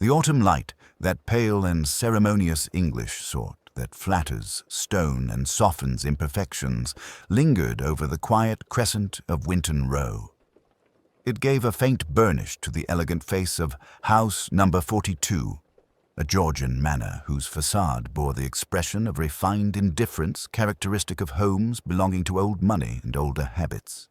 The autumn light, that pale and ceremonious English sort that flatters stone and softens imperfections, lingered over the quiet crescent of Winton Row. It gave a faint burnish to the elegant face of House Number 42, a Georgian manor whose facade bore the expression of refined indifference characteristic of homes belonging to old money and older habits.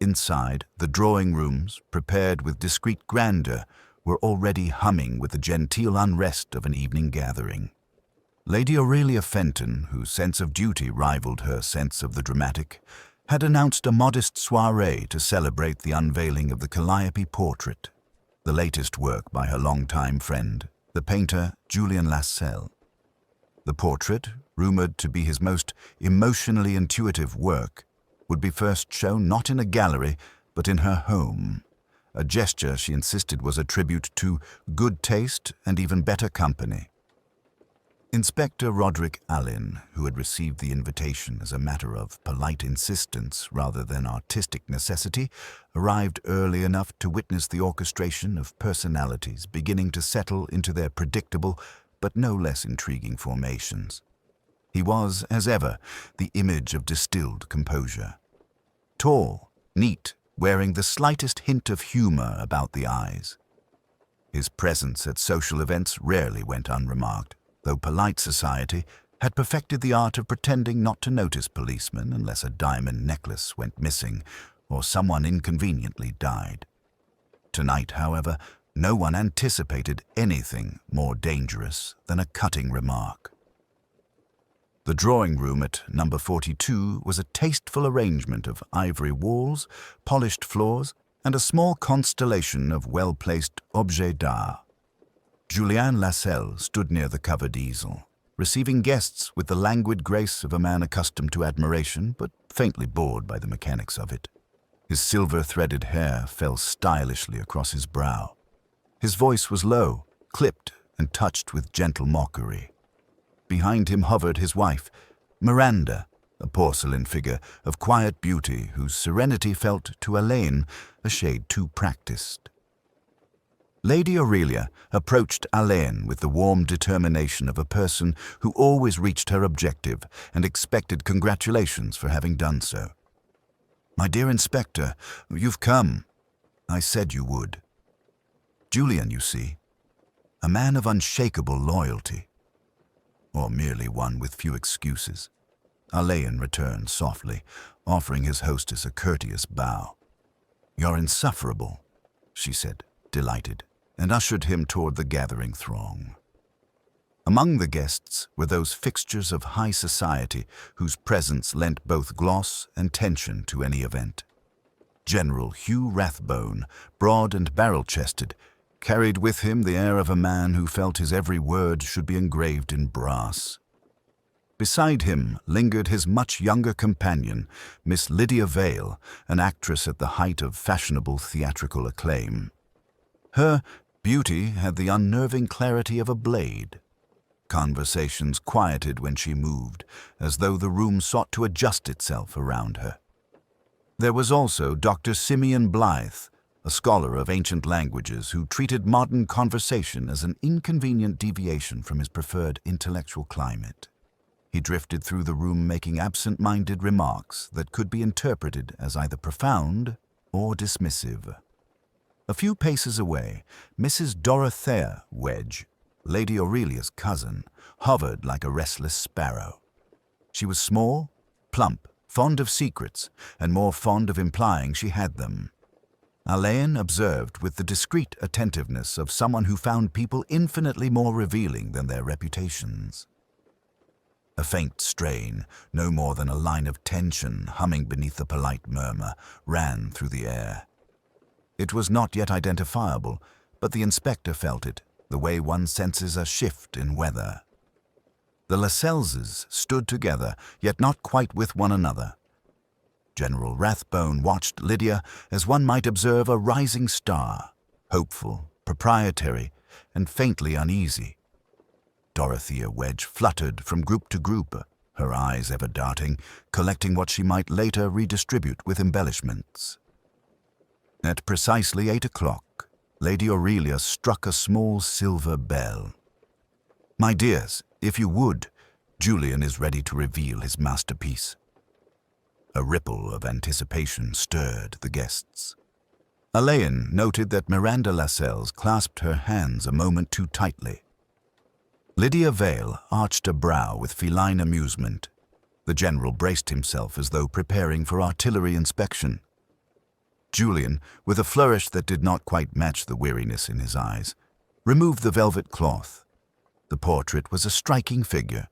Inside, the drawing rooms, prepared with discreet grandeur, were already humming with the genteel unrest of an evening gathering. Lady Aurelia Fenton, whose sense of duty rivaled her sense of the dramatic, had announced a modest soirée to celebrate the unveiling of the Calliope portrait, the latest work by her longtime friend, the painter Julian Lascelles. The portrait, rumored to be his most emotionally intuitive work, would be first shown not in a gallery, but in her home, a gesture she insisted was a tribute to good taste and even better company. Inspector Alleyn, who had received the invitation as a matter of polite insistence rather than artistic necessity, arrived early enough to witness the orchestration of personalities beginning to settle into their predictable but no less intriguing formations. He was, as ever, the image of distilled composure. Tall, neat, wearing the slightest hint of humor about the eyes. His presence at social events rarely went unremarked, though polite society had perfected the art of pretending not to notice policemen unless a diamond necklace went missing or someone inconveniently died. Tonight, however, no one anticipated anything more dangerous than a cutting remark. The drawing room at number 42 was a tasteful arrangement of ivory walls, polished floors, and a small constellation of well-placed objets d'art. Julian Lascelles stood near the covered easel, receiving guests with the languid grace of a man accustomed to admiration but faintly bored by the mechanics of it. His silver-threaded hair fell stylishly across his brow. His voice was low, clipped, and touched with gentle mockery. Behind him hovered his wife, Miranda, a porcelain figure of quiet beauty whose serenity felt to Alleyn a shade too practiced. Lady Aurelia approached Alleyn with the warm determination of a person who always reached her objective and expected congratulations for having done so. "My dear Inspector, you've come. I said you would. Julian, you see, a man of unshakable loyalty. Or merely one with few excuses." Alleyn returned softly, offering his hostess a courteous bow. "You're insufferable," she said, delighted, and ushered him toward the gathering throng. Among the guests were those fixtures of high society whose presence lent both gloss and tension to any event. General Hugh Rathbone, broad and barrel-chested, carried with him the air of a man who felt his every word should be engraved in brass. Beside him lingered his much younger companion, Miss Lydia Vale, an actress at the height of fashionable theatrical acclaim. Her beauty had the unnerving clarity of a blade. Conversations quieted when she moved, as though the room sought to adjust itself around her. There was also Dr. Simeon Blythe, a scholar of ancient languages who treated modern conversation as an inconvenient deviation from his preferred intellectual climate. He drifted through the room making absent-minded remarks that could be interpreted as either profound or dismissive. A few paces away, Mrs. Dorothea Wedge, Lady Aurelia's cousin, hovered like a restless sparrow. She was small, plump, fond of secrets, and more fond of implying she had them. Alleyn observed with the discreet attentiveness of someone who found people infinitely more revealing than their reputations. A faint strain, no more than a line of tension humming beneath the polite murmur, ran through the air. It was not yet identifiable, but the inspector felt it, the way one senses a shift in weather. The Lascelleses stood together, yet not quite with one another. General Rathbone watched Lydia as one might observe a rising star, hopeful, proprietary, and faintly uneasy. Dorothea Wedge fluttered from group to group, her eyes ever darting, collecting what she might later redistribute with embellishments. At precisely 8 o'clock, Lady Aurelia struck a small silver bell. "My dears, if you would, Julian is ready to reveal his masterpiece." A ripple of anticipation stirred the guests. Alleyn noted that Miranda Lascelles clasped her hands a moment too tightly. Lydia Vale arched a brow with feline amusement. The general braced himself as though preparing for artillery inspection. Julian, with a flourish that did not quite match the weariness in his eyes, removed the velvet cloth. The portrait was a striking figure,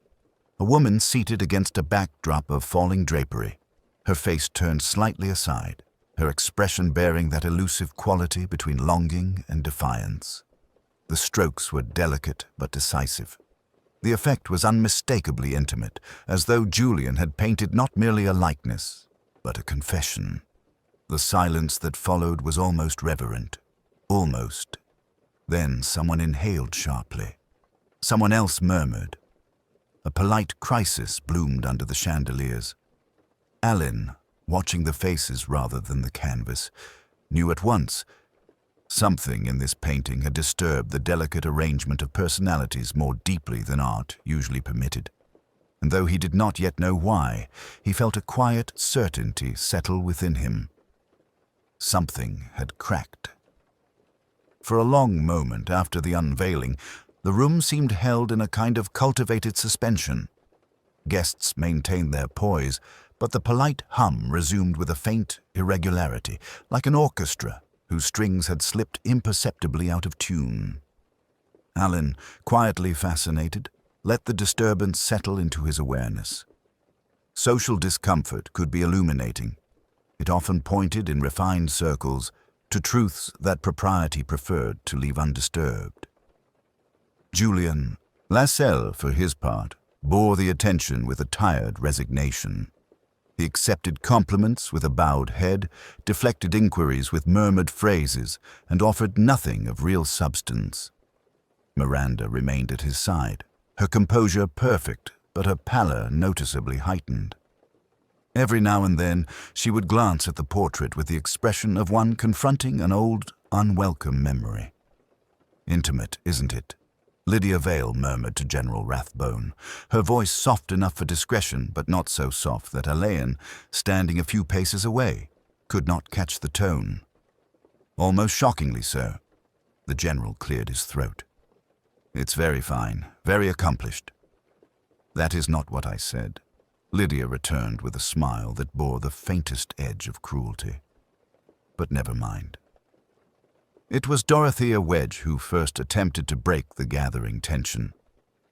a woman seated against a backdrop of falling drapery, her face turned slightly aside, her expression bearing that elusive quality between longing and defiance. The strokes were delicate but decisive. The effect was unmistakably intimate, as though Julian had painted not merely a likeness, but a confession. The silence that followed was almost reverent. Almost. Then someone inhaled sharply. Someone else murmured. A polite crisis bloomed under the chandeliers. Alleyn, watching the faces rather than the canvas, knew at once something in this painting had disturbed the delicate arrangement of personalities more deeply than art usually permitted. And though he did not yet know why, he felt a quiet certainty settle within him. Something had cracked. For a long moment after the unveiling, the room seemed held in a kind of cultivated suspension. Guests maintained their poise, but the polite hum resumed with a faint irregularity, like an orchestra whose strings had slipped imperceptibly out of tune. Alleyn, quietly fascinated, let the disturbance settle into his awareness. Social discomfort could be illuminating. It often pointed in refined circles to truths that propriety preferred to leave undisturbed. Julian Lascelles, for his part, bore the attention with a tired resignation. He accepted compliments with a bowed head, deflected inquiries with murmured phrases, and offered nothing of real substance. Miranda remained at his side, her composure perfect, but her pallor noticeably heightened. Every now and then she would glance at the portrait with the expression of one confronting an old, unwelcome memory. "Intimate, isn't it?" Lydia Vale murmured to General Rathbone, her voice soft enough for discretion, but not so soft that Alleyn, standing a few paces away, could not catch the tone. "Almost shockingly so." The general cleared his throat. "It's very fine, very accomplished." "That is not what I said," Lydia returned with a smile that bore the faintest edge of cruelty. "But never mind." It was Dorothea Wedge who first attempted to break the gathering tension.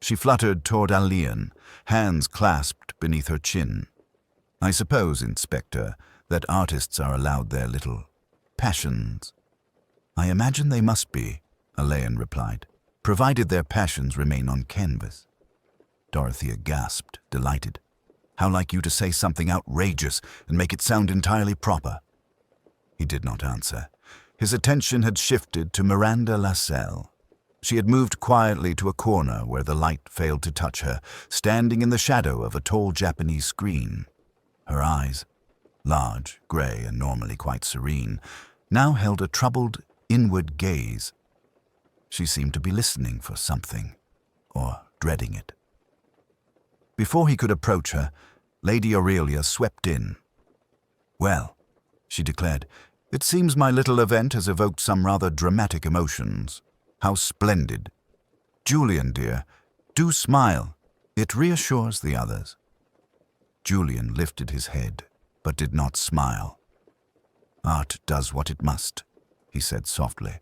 She fluttered toward Alleyn, hands clasped beneath her chin. "I suppose, Inspector, that artists are allowed their little passions." "I imagine they must be," Alleyn replied, "provided their passions remain on canvas." Dorothea gasped, delighted. "How like you to say something outrageous and make it sound entirely proper." He did not answer. His attention had shifted to Miranda Lascelles. She had moved quietly to a corner where the light failed to touch her, standing in the shadow of a tall Japanese screen. Her eyes, large, grey, and normally quite serene, now held a troubled, inward gaze. She seemed to be listening for something, or dreading it. Before he could approach her, Lady Aurelia swept in. "Well," she declared, "it seems my little event has evoked some rather dramatic emotions. How splendid! Julian, dear, do smile. It reassures the others." Julian lifted his head, but did not smile. "Art does what it must," he said softly.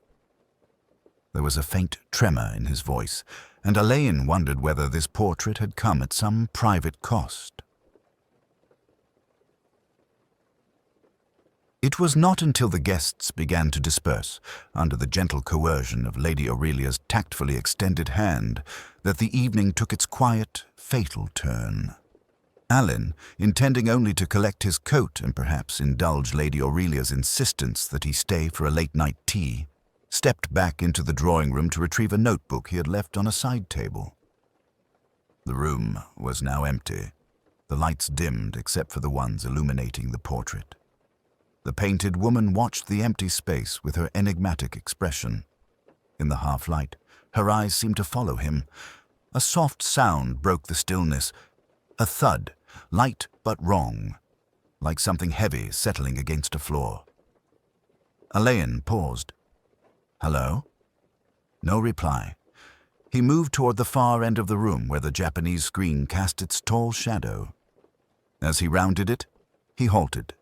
There was a faint tremor in his voice, and Alleyn wondered whether this portrait had come at some private cost. It was not until the guests began to disperse, under the gentle coercion of Lady Aurelia's tactfully extended hand, that the evening took its quiet, fatal turn. Alleyn, intending only to collect his coat and perhaps indulge Lady Aurelia's insistence that he stay for a late-night tea, stepped back into the drawing-room to retrieve a notebook he had left on a side table. The room was now empty, the lights dimmed except for the ones illuminating the portrait. The painted woman watched the empty space with her enigmatic expression. In the half-light, her eyes seemed to follow him. A soft sound broke the stillness. A thud, light but wrong, like something heavy settling against a floor. Alleyn paused. "Hello?" No reply. He moved toward the far end of the room where the Japanese screen cast its tall shadow. As he rounded it, he halted.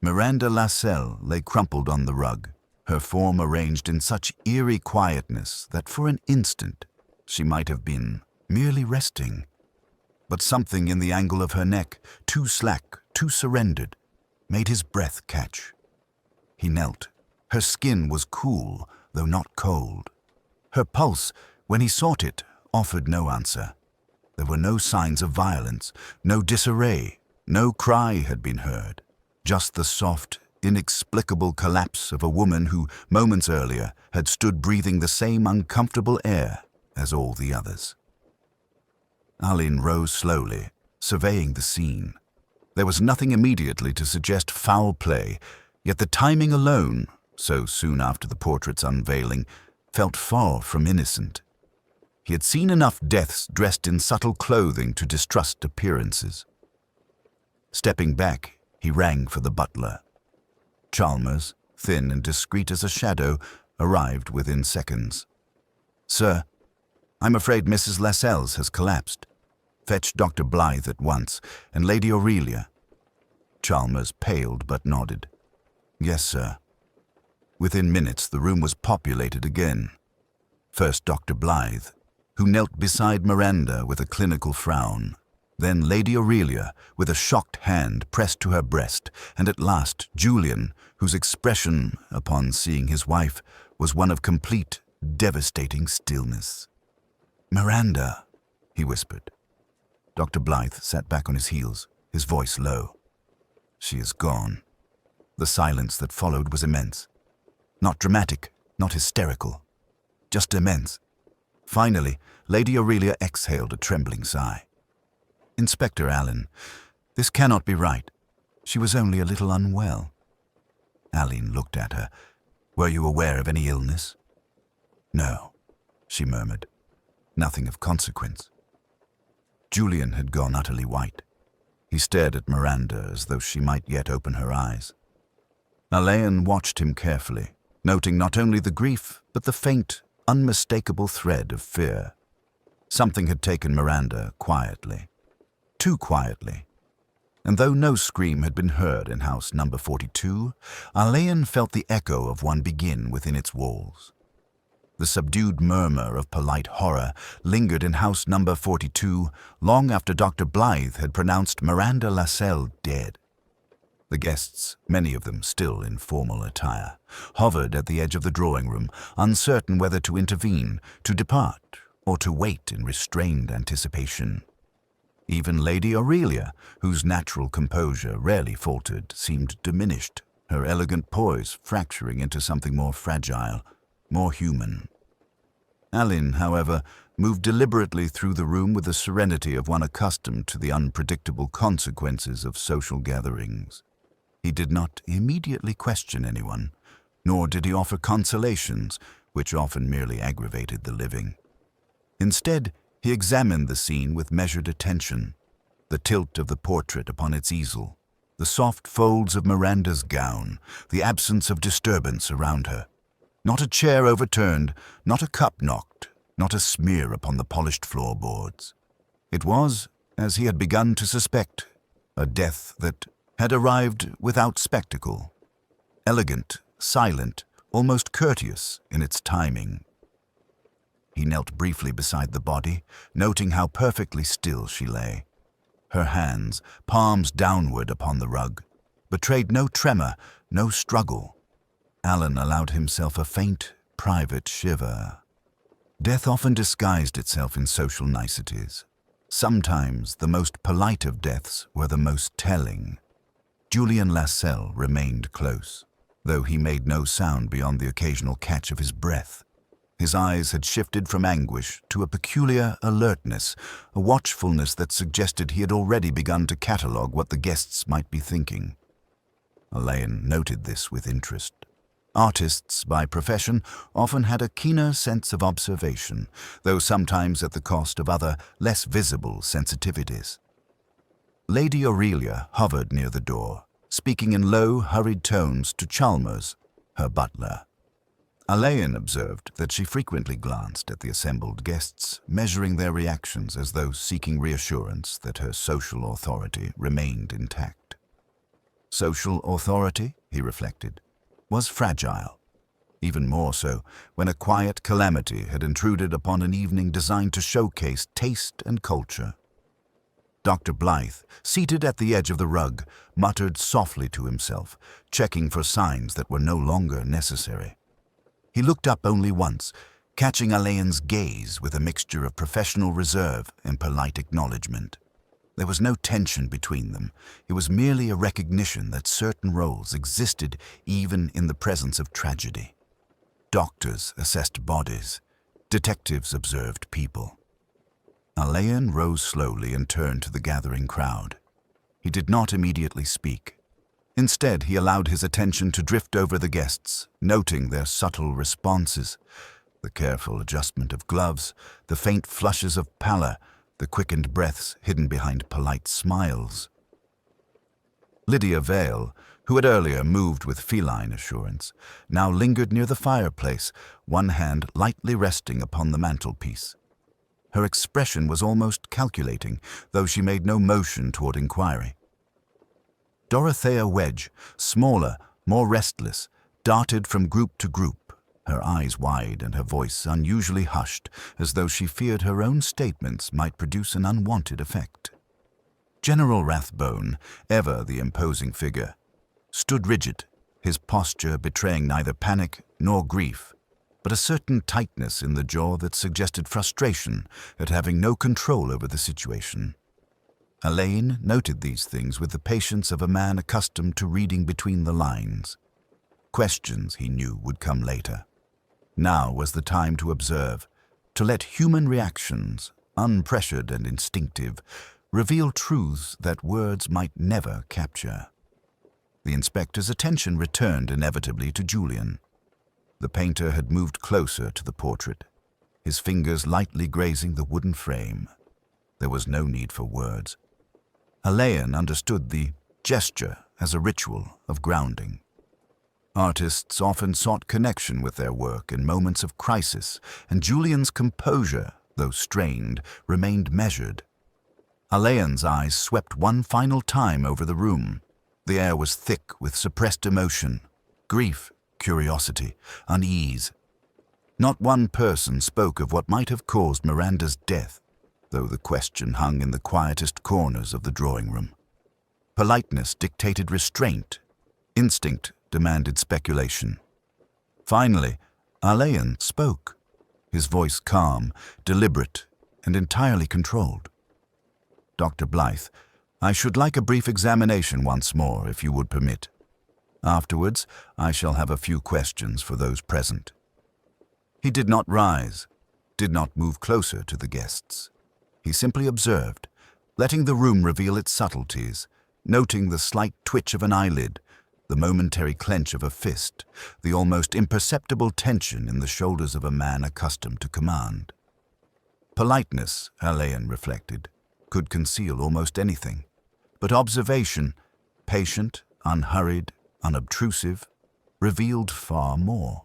Miranda Lascelles lay crumpled on the rug, her form arranged in such eerie quietness that for an instant she might have been merely resting. But something in the angle of her neck, too slack, too surrendered, made his breath catch. He knelt. Her skin was cool, though not cold. Her pulse, when he sought it, offered no answer. There were no signs of violence, no disarray, no cry had been heard. Just the soft, inexplicable collapse of a woman who, moments earlier, had stood breathing the same uncomfortable air as all the others. Alleyn rose slowly, surveying the scene. There was nothing immediately to suggest foul play, yet the timing alone, so soon after the portrait's unveiling, felt far from innocent. He had seen enough deaths dressed in subtle clothing to distrust appearances. Stepping back, he rang for the butler. Chalmers, thin and discreet as a shadow, arrived within seconds. "Sir, I'm afraid Mrs. Lascelles has collapsed. Fetch Dr. Blythe at once, and Lady Aurelia." Chalmers paled but nodded. "Yes, sir." Within minutes, the room was populated again. First Dr. Blythe, who knelt beside Miranda with a clinical frown. Then Lady Aurelia, with a shocked hand pressed to her breast, and at last Julian, whose expression, upon seeing his wife, was one of complete, devastating stillness. "Miranda," he whispered. Dr. Blythe sat back on his heels, his voice low. "She is gone." The silence that followed was immense. Not dramatic, not hysterical, just immense. Finally, Lady Aurelia exhaled a trembling sigh. "Inspector Alleyn, this cannot be right. She was only a little unwell." Alleyn looked at her. "Were you aware of any illness?" "No," she murmured. "Nothing of consequence." Julian had gone utterly white. He stared at Miranda as though she might yet open her eyes. Alleyn watched him carefully, noting not only the grief, but the faint, unmistakable thread of fear. Something had taken Miranda quietly. Too quietly. And though no scream had been heard in house number 42, Alleyn felt the echo of one begin within its walls. The subdued murmur of polite horror lingered in house number 42 long after Dr. Blythe had pronounced Miranda Lascelles dead. The guests, many of them still in formal attire, hovered at the edge of the drawing room, uncertain whether to intervene, to depart, or to wait in restrained anticipation. Even Lady Aurelia, whose natural composure rarely faltered, seemed diminished, her elegant poise fracturing into something more fragile, more human. Alleyn, however, moved deliberately through the room with the serenity of one accustomed to the unpredictable consequences of social gatherings. He did not immediately question anyone, nor did he offer consolations, which often merely aggravated the living. Instead, he examined the scene with measured attention, the tilt of the portrait upon its easel, the soft folds of Miranda's gown, the absence of disturbance around her. Not a chair overturned, not a cup knocked, not a smear upon the polished floorboards. It was, as he had begun to suspect, a death that had arrived without spectacle, elegant, silent, almost courteous in its timing. He knelt briefly beside the body, noting how perfectly still she lay. Her hands, palms downward upon the rug, betrayed no tremor, no struggle. Alleyn allowed himself a faint, private shiver. Death often disguised itself in social niceties. Sometimes the most polite of deaths were the most telling. Julian Lascelles remained close, though he made no sound beyond the occasional catch of his breath. His eyes had shifted from anguish to a peculiar alertness, a watchfulness that suggested he had already begun to catalogue what the guests might be thinking. Alleyn noted this with interest. Artists by profession often had a keener sense of observation, though sometimes at the cost of other, less visible sensitivities. Lady Aurelia hovered near the door, speaking in low, hurried tones to Chalmers, her butler. Alleyn observed that she frequently glanced at the assembled guests, measuring their reactions as though seeking reassurance that her social authority remained intact. Social authority, he reflected, was fragile, even more so when a quiet calamity had intruded upon an evening designed to showcase taste and culture. Dr. Blythe, seated at the edge of the rug, muttered softly to himself, checking for signs that were no longer necessary. He looked up only once, catching Alleyn's gaze with a mixture of professional reserve and polite acknowledgement. There was no tension between them. It was merely a recognition that certain roles existed even in the presence of tragedy. Doctors assessed bodies. Detectives observed people. Alleyn rose slowly and turned to the gathering crowd. He did not immediately speak. Instead, he allowed his attention to drift over the guests, noting their subtle responses, the careful adjustment of gloves, the faint flushes of pallor, the quickened breaths hidden behind polite smiles. Lydia Vale, who had earlier moved with feline assurance, now lingered near the fireplace, one hand lightly resting upon the mantelpiece. Her expression was almost calculating, though she made no motion toward inquiry. Dorothea Wedge, smaller, more restless, darted from group to group, her eyes wide and her voice unusually hushed, as though she feared her own statements might produce an unwanted effect. General Rathbone, ever the imposing figure, stood rigid, his posture betraying neither panic nor grief, but a certain tightness in the jaw that suggested frustration at having no control over the situation. Alleyn noted these things with the patience of a man accustomed to reading between the lines. Questions, he knew, would come later. Now was the time to observe, to let human reactions, unpressured and instinctive, reveal truths that words might never capture. The inspector's attention returned inevitably to Julian. The painter had moved closer to the portrait, his fingers lightly grazing the wooden frame. There was no need for words. Alleyn understood the gesture as a ritual of grounding. Artists often sought connection with their work in moments of crisis, and Julian's composure, though strained, remained measured. Alleyn's eyes swept one final time over the room. The air was thick with suppressed emotion, grief, curiosity, unease. Not one person spoke of what might have caused Miranda's death, though the question hung in the quietest corners of the drawing room. Politeness dictated restraint. Instinct demanded speculation. Finally, Alleyn spoke, his voice calm, deliberate, and entirely controlled. Dr. Blythe, I should like a brief examination once more, if you would permit. Afterwards, I shall have a few questions for those present. He did not rise, did not move closer to the guests. He simply observed, letting the room reveal its subtleties, noting the slight twitch of an eyelid, the momentary clench of a fist, the almost imperceptible tension in the shoulders of a man accustomed to command. Politeness, Alleyn reflected, could conceal almost anything, but observation, patient, unhurried, unobtrusive, revealed far more.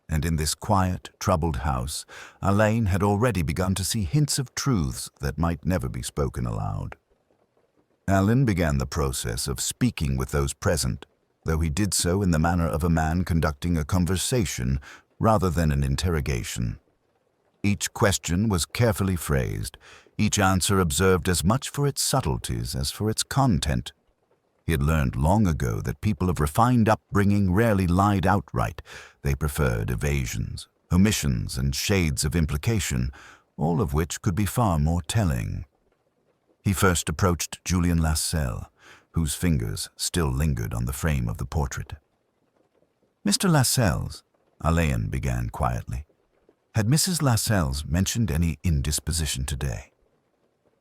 And in this quiet, troubled house, Alleyn had already begun to see hints of truths that might never be spoken aloud. Alleyn began the process of speaking with those present, though he did so in the manner of a man conducting a conversation rather than an interrogation. Each question was carefully phrased, each answer observed as much for its subtleties as for its content. He had learned long ago that people of refined upbringing rarely lied outright. They preferred evasions, omissions, and shades of implication, all of which could be far more telling. He first approached Julian Lascelles, whose fingers still lingered on the frame of the portrait. "Mr. Lascelles," Alleyn began quietly, "had Mrs. Lascelles mentioned any indisposition today?"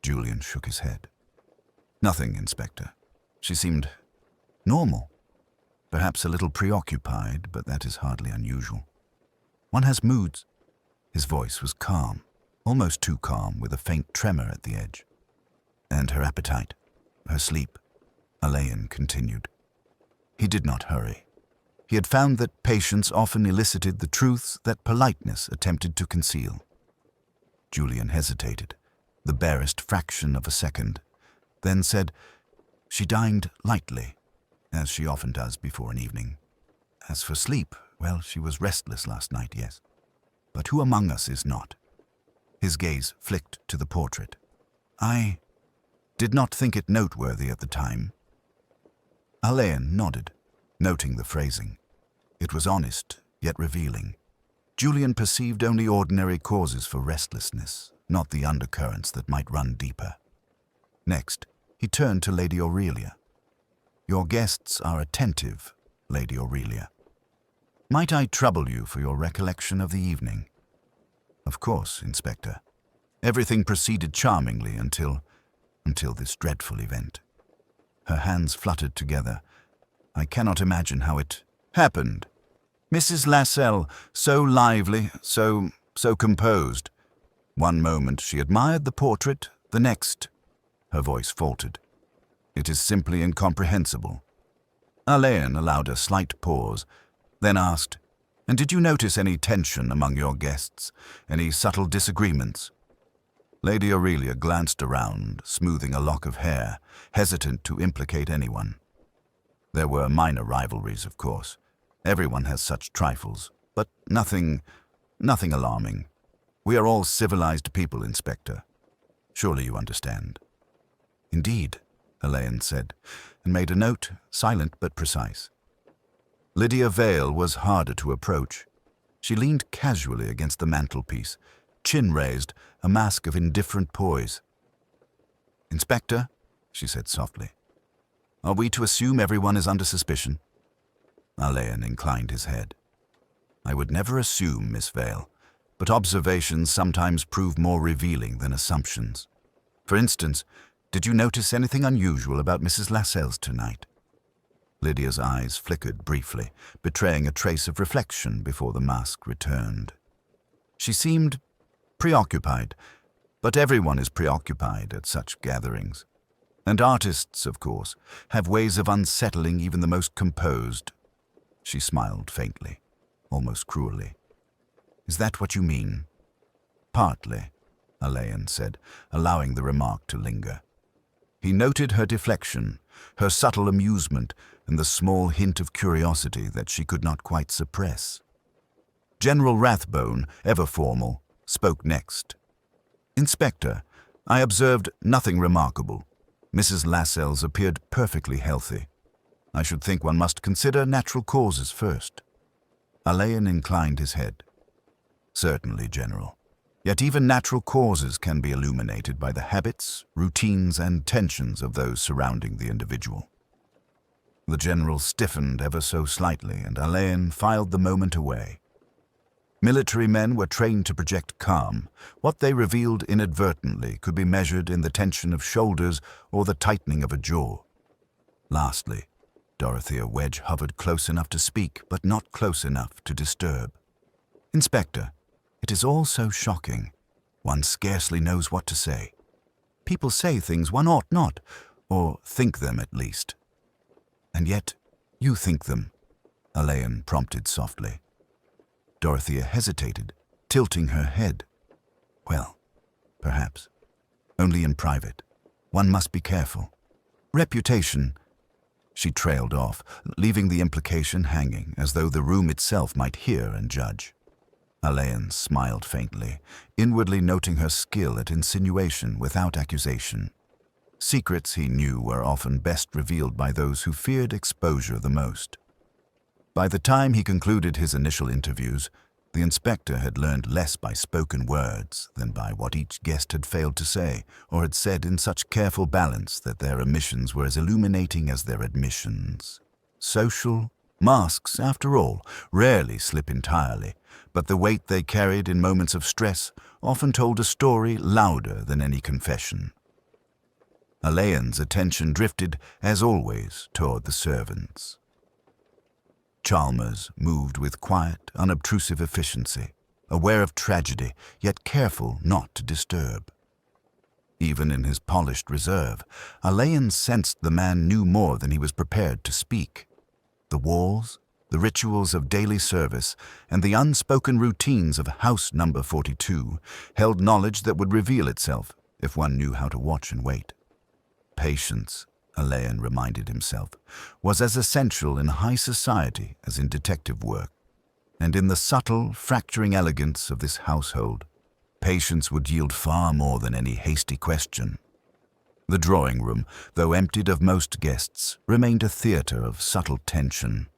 Julian shook his head. "Nothing, Inspector. She seemed Normal. Perhaps a little preoccupied, but that is hardly unusual. One has moods. His voice was calm, almost too calm, with a faint tremor at the edge. And her appetite, her sleep, Alleyn continued. He did not hurry. He had found that patience often elicited the truths that politeness attempted to conceal. Julian hesitated, the barest fraction of a second, then said, "She dined lightly, as she often does before an evening. As for sleep, well, she was restless last night, yes. But who among us is not?" His gaze flicked to the portrait. "I did not think it noteworthy at the time." Alleyn nodded, noting the phrasing. It was honest, yet revealing. Julian perceived only ordinary causes for restlessness, not the undercurrents that might run deeper. Next, he turned to Lady Aurelia. "Your guests are attentive, Lady Aurelia. Might I trouble you for your recollection of the evening?" "Of course, Inspector. Everything proceeded charmingly until this dreadful event." Her hands fluttered together. "I cannot imagine how it happened. Mrs. Lascelles, so lively, so composed. One moment she admired the portrait, the next—" Her voice faltered. "It is simply incomprehensible." Alleyn allowed a slight pause, then asked, "And did you notice any tension among your guests? Any subtle disagreements?" Lady Aurelia glanced around, smoothing a lock of hair, hesitant to implicate anyone. "There were minor rivalries, of course. Everyone has such trifles, but nothing alarming. We are all civilized people, Inspector. Surely you understand." "Indeed," Alleyn said, and made a note, silent but precise. Lydia Vale was harder to approach. She leaned casually against the mantelpiece, chin raised, a mask of indifferent poise. "Inspector," she said softly, "are we to assume everyone is under suspicion?" Alleyn inclined his head. "I would never assume, Miss Vale, but observations sometimes prove more revealing than assumptions. For instance, did you notice anything unusual about Mrs. Lascelles tonight?" Lydia's eyes flickered briefly, betraying a trace of reflection before the mask returned. She seemed preoccupied, but everyone is preoccupied at such gatherings. And artists, of course, have ways of unsettling even the most composed. She smiled faintly, almost cruelly. "Is that what you mean?" "Partly," Alleyn said, allowing the remark to linger. He noted her deflection, her subtle amusement, and the small hint of curiosity that she could not quite suppress. General Rathbone, ever formal, spoke next. "Inspector, I observed nothing remarkable. Mrs. Lascelles appeared perfectly healthy. I should think one must consider natural causes first." Alleyn inclined his head. "Certainly, General. Yet even natural causes can be illuminated by the habits, routines, and tensions of those surrounding the individual." The General stiffened ever so slightly, and Alleyn filed the moment away. Military men were trained to project calm. What they revealed inadvertently could be measured in the tension of shoulders or the tightening of a jaw. Lastly, Dorothea Wedge hovered close enough to speak, but not close enough to disturb. "Inspector, it is all so shocking. One scarcely knows what to say. People say things one ought not, or think them at least." "And yet, you think them," Alleyn prompted softly. Dorothea hesitated, tilting her head. "Well, perhaps. Only in private. One must be careful. Reputation—" She trailed off, leaving the implication hanging, as though the room itself might hear and judge. Alleyn smiled faintly, inwardly noting her skill at insinuation without accusation. Secrets, he knew, were often best revealed by those who feared exposure the most. By the time he concluded his initial interviews, the inspector had learned less by spoken words than by what each guest had failed to say or had said in such careful balance that their omissions were as illuminating as their admissions. Social masks, after all, rarely slip entirely, but the weight they carried in moments of stress often told a story louder than any confession. Alleyn's attention drifted, as always, toward the servants. Chalmers moved with quiet, unobtrusive efficiency, aware of tragedy, yet careful not to disturb. Even in his polished reserve, Alleyn sensed the man knew more than he was prepared to speak. The walls, the rituals of daily service, and the unspoken routines of House Number 42 held knowledge that would reveal itself if one knew how to watch and wait. Patience, Alleyn reminded himself, was as essential in high society as in detective work, and in the subtle, fracturing elegance of this household, patience would yield far more than any hasty question. The drawing room, though emptied of most guests, remained a theatre of subtle tension.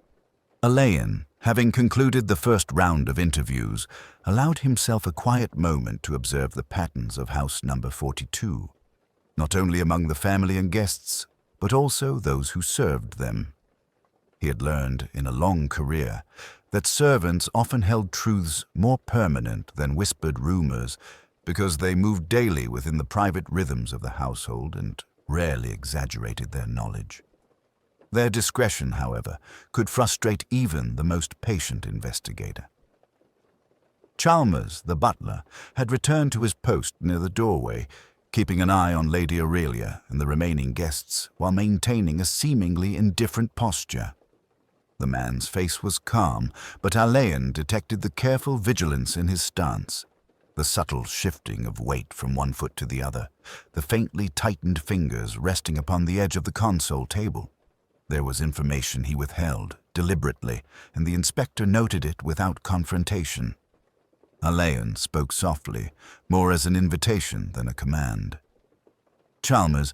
Alleyn, having concluded the first round of interviews, allowed himself a quiet moment to observe the patterns of House Number 42, not only among the family and guests, but also those who served them. He had learned in a long career that servants often held truths more permanent than whispered rumors because they moved daily within the private rhythms of the household and rarely exaggerated their knowledge. Their discretion, however, could frustrate even the most patient investigator. Chalmers, the butler, had returned to his post near the doorway, keeping an eye on Lady Aurelia and the remaining guests while maintaining a seemingly indifferent posture. The man's face was calm, but Alleyn detected the careful vigilance in his stance, the subtle shifting of weight from one foot to the other, the faintly tightened fingers resting upon the edge of the console table. There was information he withheld, deliberately, and the inspector noted it without confrontation. Alleyn spoke softly, more as an invitation than a command. "Chalmers,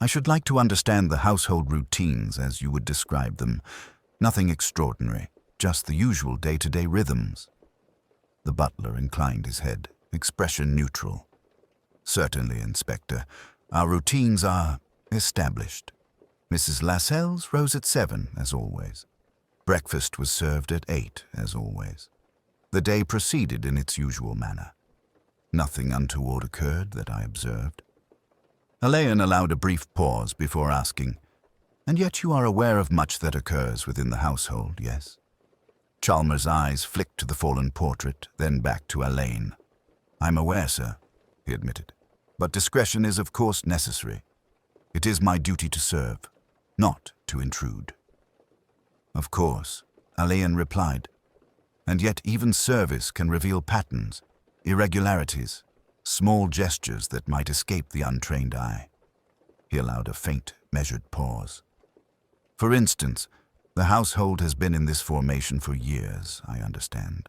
I should like to understand the household routines as you would describe them. Nothing extraordinary, just the usual day-to-day rhythms." The butler inclined his head, expression neutral. "Certainly, Inspector. Our routines are established. Mrs. Lascelles rose at 7, as always. Breakfast was served at 8, as always. The day proceeded in its usual manner. Nothing untoward occurred that I observed." Alleyn allowed a brief pause before asking, "And yet you are aware of much that occurs within the household, yes?" Chalmers' eyes flicked to the fallen portrait, then back to Alleyn. "I'm aware, sir," he admitted, "but discretion is of course necessary. It is my duty to serve, not to intrude." "Of course," Alleyn replied, "and yet even service can reveal patterns, irregularities, small gestures that might escape the untrained eye." He allowed a faint, measured pause. "For instance, the household has been in this formation for years, I understand.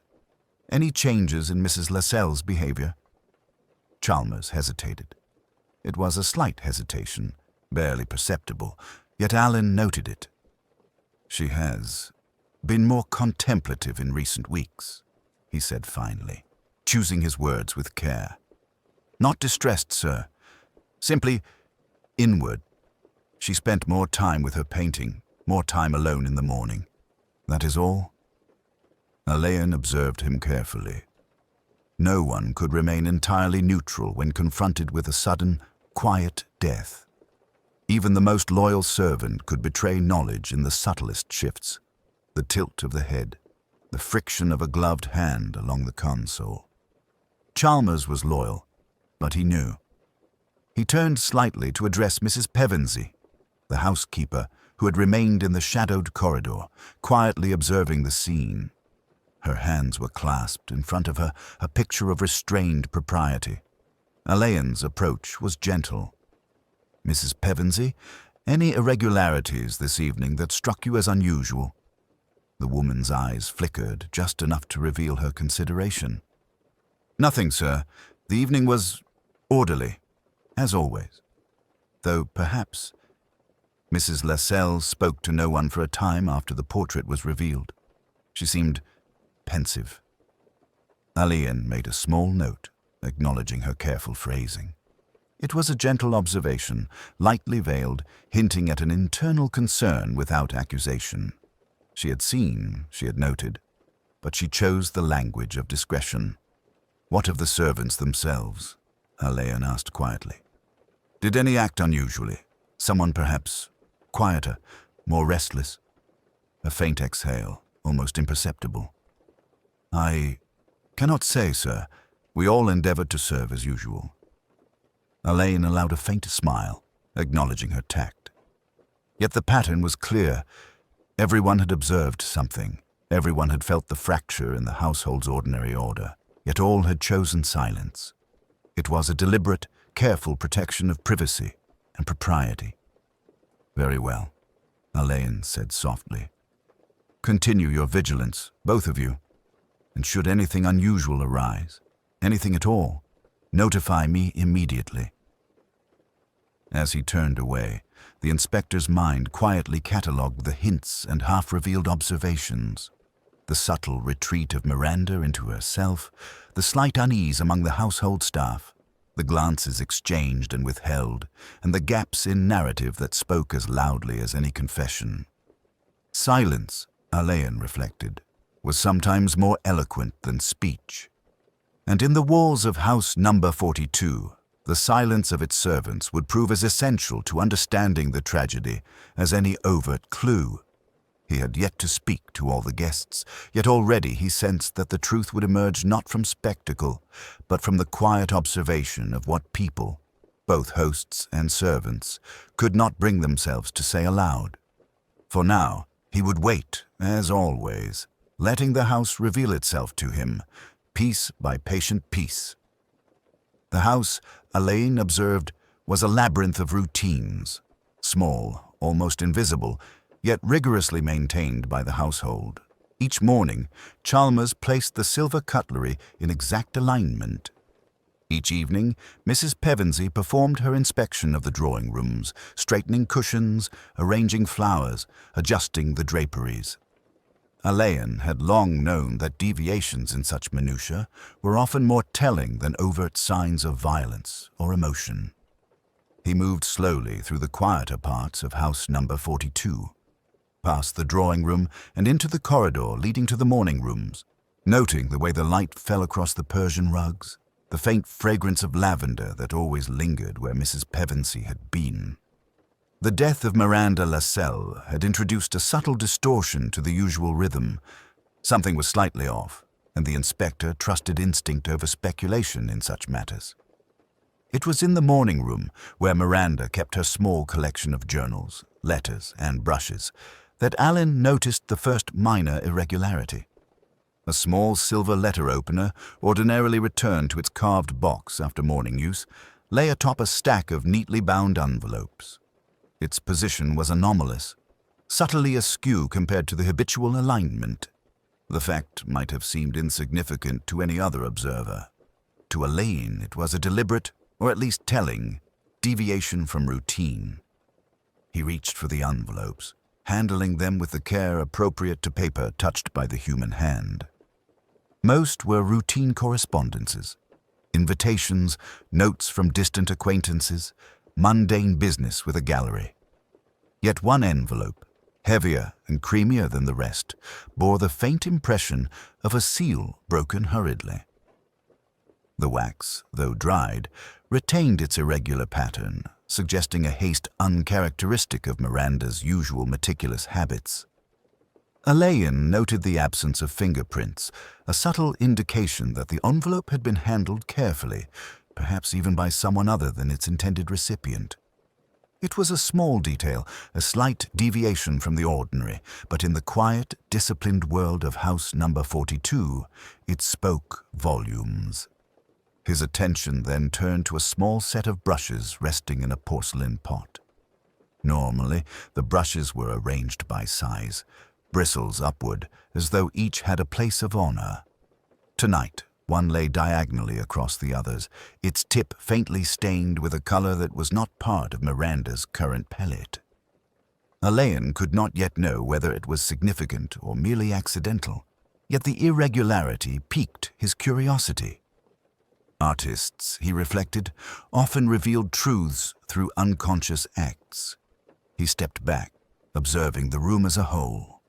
Any changes in Mrs. Lascelles' behavior?" Chalmers hesitated. It was a slight hesitation, barely perceptible, yet Alleyn noted it. "She has been more contemplative in recent weeks," he said finally, choosing his words with care. "Not distressed, sir. Simply inward. She spent more time with her painting, more time alone in the morning. That is all." Alleyn observed him carefully. No one could remain entirely neutral when confronted with a sudden, quiet death. Even the most loyal servant could betray knowledge in the subtlest shifts, the tilt of the head, the friction of a gloved hand along the console. Chalmers was loyal, but he knew. He turned slightly to address Mrs. Pevensey, the housekeeper who had remained in the shadowed corridor, quietly observing the scene. Her hands were clasped in front of her, a picture of restrained propriety. Alleyn's approach was gentle. "Mrs. Pevensey, any irregularities this evening that struck you as unusual?" The woman's eyes flickered just enough to reveal her consideration. "Nothing, sir. The evening was orderly, as always. Though perhaps..." Mrs. Lascelles spoke to no one for a time after the portrait was revealed. She seemed pensive. Alleyn made a small note, acknowledging her careful phrasing. It was a gentle observation, lightly veiled, hinting at an internal concern without accusation. She had seen, she had noted, but she chose the language of discretion. "What of the servants themselves?" Alleyn asked quietly. Did any act unusually? Someone perhaps quieter, more restless? A faint exhale, almost imperceptible. I cannot say, sir. We all endeavored to serve as usual. Alleyn allowed a faint smile, acknowledging her tact. Yet the pattern was clear. Everyone had observed something. Everyone had felt the fracture in the household's ordinary order. Yet all had chosen silence. It was a deliberate, careful protection of privacy and propriety. Very well, Alleyn said softly. Continue your vigilance, both of you. And should anything unusual arise, anything at all, notify me immediately. As he turned away, the inspector's mind quietly catalogued the hints and half-revealed observations. The subtle retreat of Miranda into herself, the slight unease among the household staff, the glances exchanged and withheld, and the gaps in narrative that spoke as loudly as any confession. Silence, Alleyn reflected, was sometimes more eloquent than speech. And in the walls of house number 42, the silence of its servants would prove as essential to understanding the tragedy as any overt clue. He had yet to speak to all the guests, yet already he sensed that the truth would emerge not from spectacle, but from the quiet observation of what people, both hosts and servants, could not bring themselves to say aloud. For now, he would wait, as always, letting the house reveal itself to him, piece by patient piece. The house, Alleyn observed, was a labyrinth of routines, small, almost invisible, yet rigorously maintained by the household. Each morning, Chalmers placed the silver cutlery in exact alignment. Each evening, Mrs. Pevensey performed her inspection of the drawing rooms, straightening cushions, arranging flowers, adjusting the draperies. Alleyn had long known that deviations in such minutiae were often more telling than overt signs of violence or emotion. He moved slowly through the quieter parts of house number 42, past the drawing room and into the corridor leading to the morning rooms, noting the way the light fell across the Persian rugs, the faint fragrance of lavender that always lingered where Mrs. Pevensey had been. The death of Miranda Lascelles had introduced a subtle distortion to the usual rhythm. Something was slightly off, and the inspector trusted instinct over speculation in such matters. It was in the morning room, where Miranda kept her small collection of journals, letters, and brushes, that Alleyn noticed the first minor irregularity. A small silver letter opener, ordinarily returned to its carved box after morning use, lay atop a stack of neatly bound envelopes. Its position was anomalous, subtly askew compared to the habitual alignment. The fact might have seemed insignificant to any other observer. To Alleyn, it was a deliberate, or at least telling, deviation from routine. He reached for the envelopes, handling them with the care appropriate to paper touched by the human hand. Most were routine correspondences, invitations, notes from distant acquaintances, mundane business with a gallery. Yet one envelope, heavier and creamier than the rest, bore the faint impression of a seal broken hurriedly. The wax, though dried, retained its irregular pattern, suggesting a haste uncharacteristic of Miranda's usual meticulous habits. Alleyn noted the absence of fingerprints, a subtle indication that the envelope had been handled carefully, perhaps even by someone other than its intended recipient. It was a small detail, a slight deviation from the ordinary, but in the quiet, disciplined world of house number 42, it spoke volumes. His attention then turned to a small set of brushes resting in a porcelain pot. Normally, the brushes were arranged by size, bristles upward, as though each had a place of honor. Tonight, one lay diagonally across the others, its tip faintly stained with a color that was not part of Miranda's current palette. Alleyn could not yet know whether it was significant or merely accidental, yet the irregularity piqued his curiosity. Artists, he reflected, often revealed truths through unconscious acts. He stepped back, observing the room as a whole.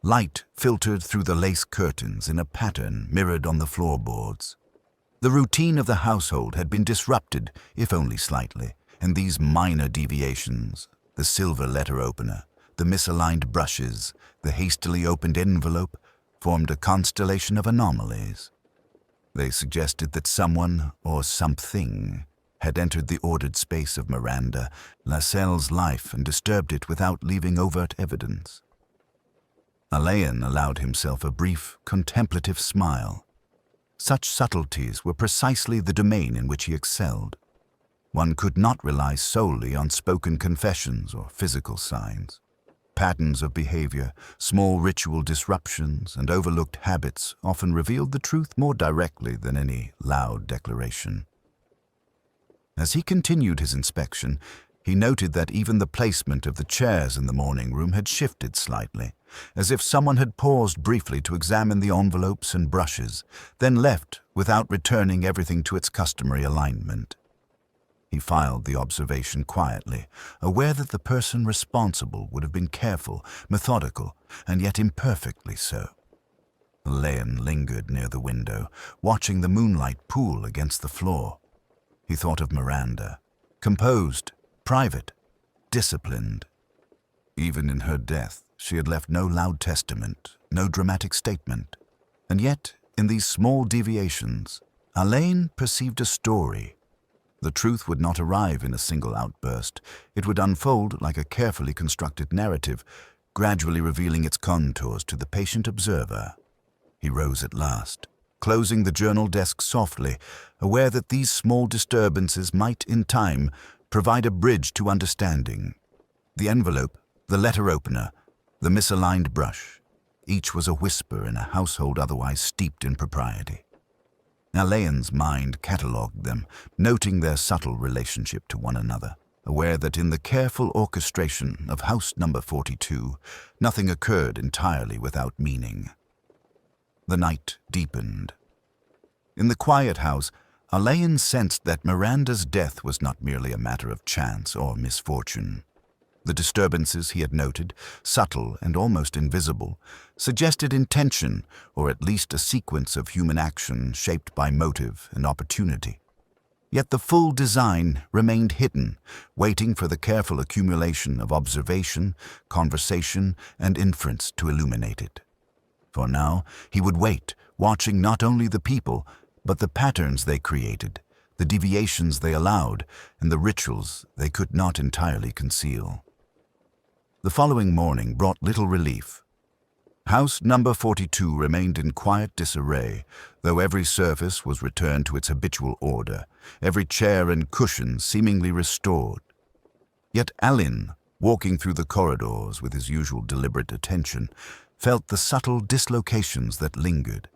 Light filtered through the lace curtains in a pattern mirrored on the floorboards. The routine of the household had been disrupted, if only slightly, and these minor deviations, the silver letter opener, the misaligned brushes, the hastily opened envelope, formed a constellation of anomalies. They suggested that someone or something had entered the ordered space of Miranda Lascelles' life and disturbed it without leaving overt evidence. Alleyn allowed himself a brief, contemplative smile. Such subtleties were precisely the domain in which he excelled. One could not rely solely on spoken confessions or physical signs. Patterns of behavior, small ritual disruptions, and overlooked habits often revealed the truth more directly than any loud declaration. As he continued his inspection, he noted that even the placement of the chairs in the morning room had shifted slightly, as if someone had paused briefly to examine the envelopes and brushes, then left without returning everything to its customary alignment. He filed the observation quietly, aware that the person responsible would have been careful, methodical, and yet imperfectly so. Alleyn lingered near the window, watching the moonlight pool against the floor. He thought of Miranda, composed, private, disciplined. Even in her death, she had left no loud testament, no dramatic statement. And yet, in these small deviations, Alleyn perceived a story. The truth would not arrive in a single outburst. It would unfold like a carefully constructed narrative, gradually revealing its contours to the patient observer. He rose at last, closing the journal desk softly, aware that these small disturbances might, in time, provide a bridge to understanding. The envelope, the letter opener, the misaligned brush, each was a whisper in a household otherwise steeped in propriety. Alleyn's mind catalogued them, noting their subtle relationship to one another, aware that in the careful orchestration of house number 42, nothing occurred entirely without meaning. The night deepened. In the quiet house, Alleyn sensed that Miranda's death was not merely a matter of chance or misfortune. The disturbances he had noted, subtle and almost invisible, suggested intention, or at least a sequence of human action shaped by motive and opportunity. Yet the full design remained hidden, waiting for the careful accumulation of observation, conversation, and inference to illuminate it. For now, he would wait, watching not only the people, but the patterns they created, the deviations they allowed, and the rituals they could not entirely conceal. The following morning brought little relief. House number 42 remained in quiet disarray, though every surface was returned to its habitual order, every chair and cushion seemingly restored. Yet Alleyn, walking through the corridors with his usual deliberate attention, felt the subtle dislocations that lingered,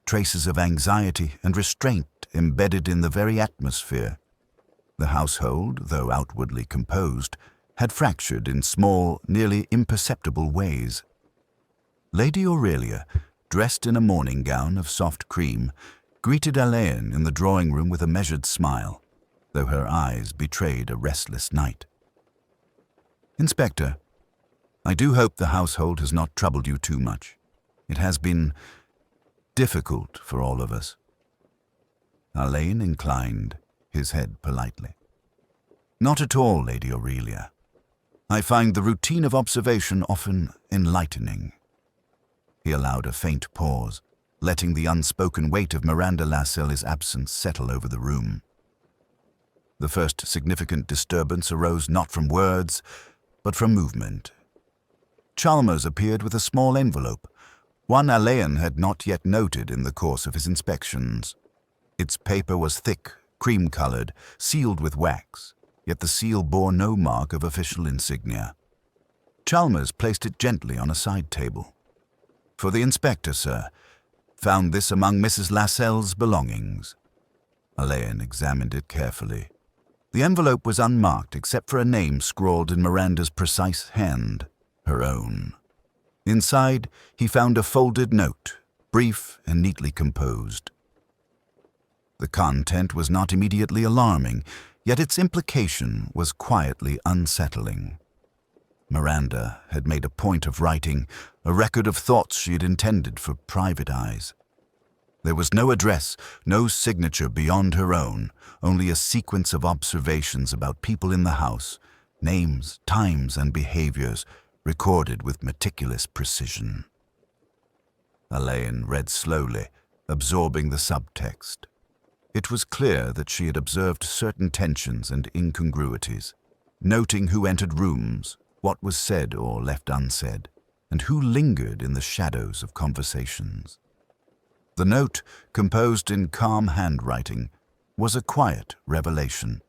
traces of anxiety and restraint embedded in the very atmosphere. The household, though outwardly composed, had fractured in small, nearly imperceptible ways. Lady Aurelia, dressed in a morning gown of soft cream, greeted Alleyn in the drawing-room with a measured smile, though her eyes betrayed a restless night. "Inspector, I do hope the household has not troubled you too much. It has been difficult for all of us." Alleyn inclined his head politely. "Not at all, Lady Aurelia. I find the routine of observation often enlightening." He allowed a faint pause, letting the unspoken weight of Miranda Lascelles' absence settle over the room. The first significant disturbance arose not from words, but from movement. Chalmers appeared with a small envelope, one Alleyn had not yet noted in the course of his inspections. Its paper was thick, cream-colored, sealed with wax, yet the seal bore no mark of official insignia. Chalmers placed it gently on a side table. "For the inspector, sir. Found this among Mrs. Lascelles' belongings." Alleyn examined it carefully. The envelope was unmarked except for a name scrawled in Miranda's precise hand, her own. Inside, he found a folded note, brief and neatly composed. The content was not immediately alarming, yet its implication was quietly unsettling. Miranda had made a point of writing, a record of thoughts she had intended for private eyes. There was no address, no signature beyond her own, only a sequence of observations about people in the house, names, times, and behaviors recorded with meticulous precision. Alleyn read slowly, absorbing the subtext. It was clear that she had observed certain tensions and incongruities, noting who entered rooms, what was said or left unsaid, and who lingered in the shadows of conversations. The note, composed in calm handwriting, was a quiet revelation.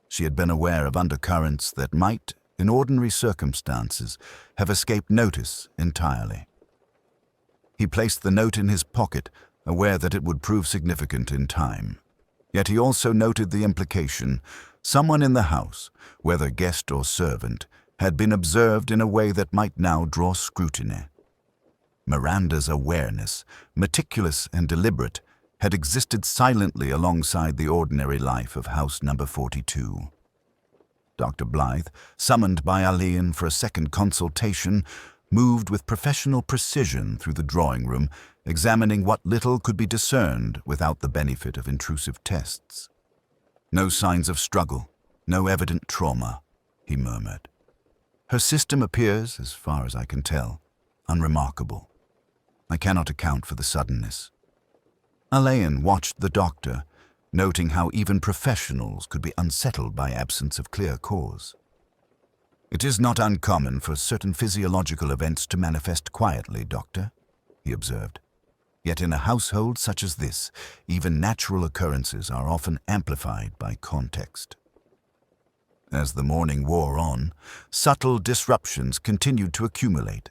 She had been aware of undercurrents that might, in ordinary circumstances, have escaped notice entirely. He placed the note in his pocket, aware that it would prove significant in time. Yet he also noted the implication: someone in the house, whether guest or servant, had been observed in a way that might now draw scrutiny. Miranda's awareness, meticulous and deliberate, had existed silently alongside the ordinary life of house number 42. Dr. Blythe, summoned by Alleyn for a second consultation, moved with professional precision through the drawing room, examining what little could be discerned without the benefit of intrusive tests. "No signs of struggle, no evident trauma," he murmured. "Her system appears, as far as I can tell, unremarkable. I cannot account for the suddenness." Alleyn watched the doctor, noting how even professionals could be unsettled by absence of clear cause. "It is not uncommon for certain physiological events to manifest quietly, Doctor," he observed. "Yet in a household such as this, even natural occurrences are often amplified by context." As the morning wore on, subtle disruptions continued to accumulate.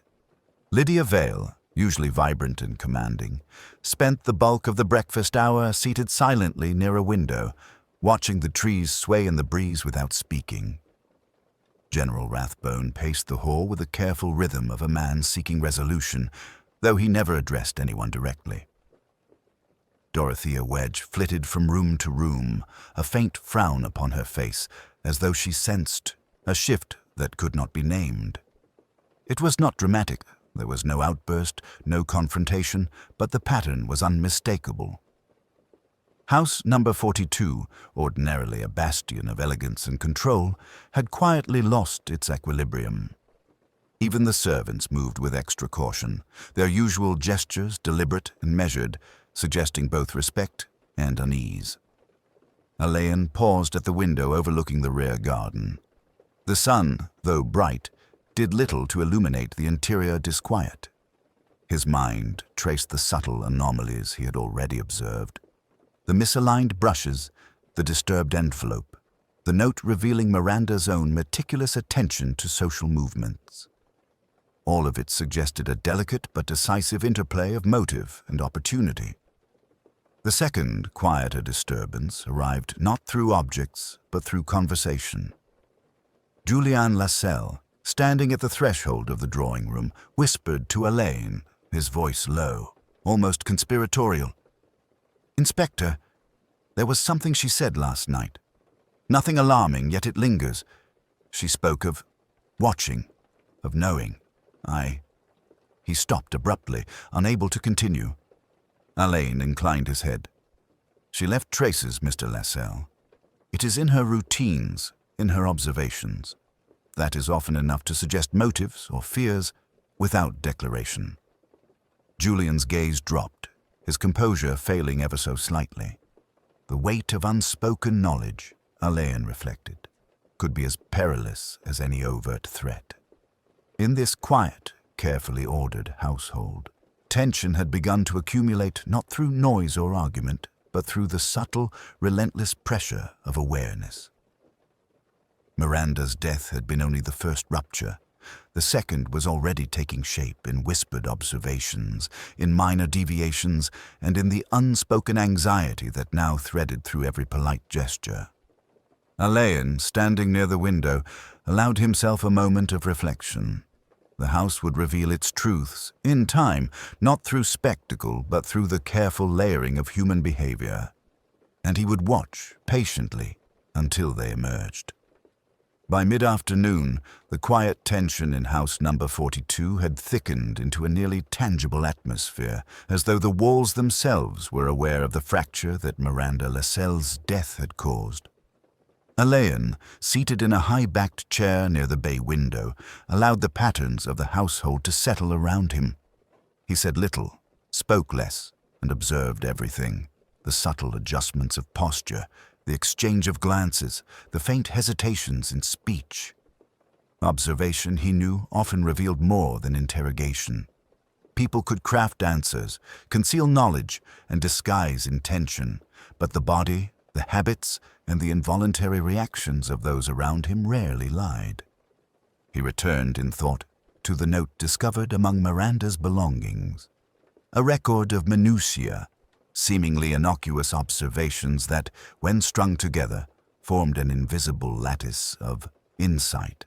Lydia Vale, usually vibrant and commanding, spent the bulk of the breakfast hour seated silently near a window, watching the trees sway in the breeze without speaking. General Rathbone paced the hall with the careful rhythm of a man seeking resolution, though he never addressed anyone directly. Dorothea Wedge flitted from room to room, a faint frown upon her face, as though she sensed a shift that could not be named. It was not dramatic. There was no outburst, no confrontation, but the pattern was unmistakable. House number 42, ordinarily a bastion of elegance and control, had quietly lost its equilibrium. Even the servants moved with extra caution, their usual gestures deliberate and measured, suggesting both respect and unease. Alleyn paused at the window overlooking the rear garden. The sun, though bright, did little to illuminate the interior disquiet. His mind traced the subtle anomalies he had already observed. The misaligned brushes, the disturbed envelope, the note revealing Miranda's own meticulous attention to social movements. All of it suggested a delicate but decisive interplay of motive and opportunity. The second, quieter disturbance arrived not through objects, but through conversation. Julian Lascelles, standing at the threshold of the drawing room, whispered to Alleyn, his voice low, almost conspiratorial. "Inspector, there was something she said last night. Nothing alarming, yet it lingers. She spoke of watching, of knowing. He stopped abruptly, unable to continue. Alleyn inclined his head. "She left traces, Mr. Lascelles. It is in her routines, in her observations. That is often enough to suggest motives or fears without declaration." Julian's gaze dropped, his composure failing ever so slightly. The weight of unspoken knowledge, Alleyn reflected, could be as perilous as any overt threat. In this quiet, carefully ordered household, tension had begun to accumulate not through noise or argument, but through the subtle, relentless pressure of awareness. Miranda's death had been only the first rupture. The second was already taking shape in whispered observations, in minor deviations, and in the unspoken anxiety that now threaded through every polite gesture. Alleyn, standing near the window, allowed himself a moment of reflection. The house would reveal its truths, in time, not through spectacle, but through the careful layering of human behavior. And he would watch, patiently, until they emerged. By mid-afternoon, the quiet tension in house number 42 had thickened into a nearly tangible atmosphere, as though the walls themselves were aware of the fracture that Miranda Lascelles' death had caused. Alleyn, seated in a high-backed chair near the bay window, allowed the patterns of the household to settle around him. He said little, spoke less, and observed everything: the subtle adjustments of posture, the exchange of glances, the faint hesitations in speech. Observation, he knew, often revealed more than interrogation. People could craft answers, conceal knowledge, and disguise intention, but the body, the habits, and the involuntary reactions of those around him rarely lied. He returned in thought to the note discovered among Miranda's belongings, a record of minutiae, seemingly innocuous observations that, when strung together, formed an invisible lattice of insight.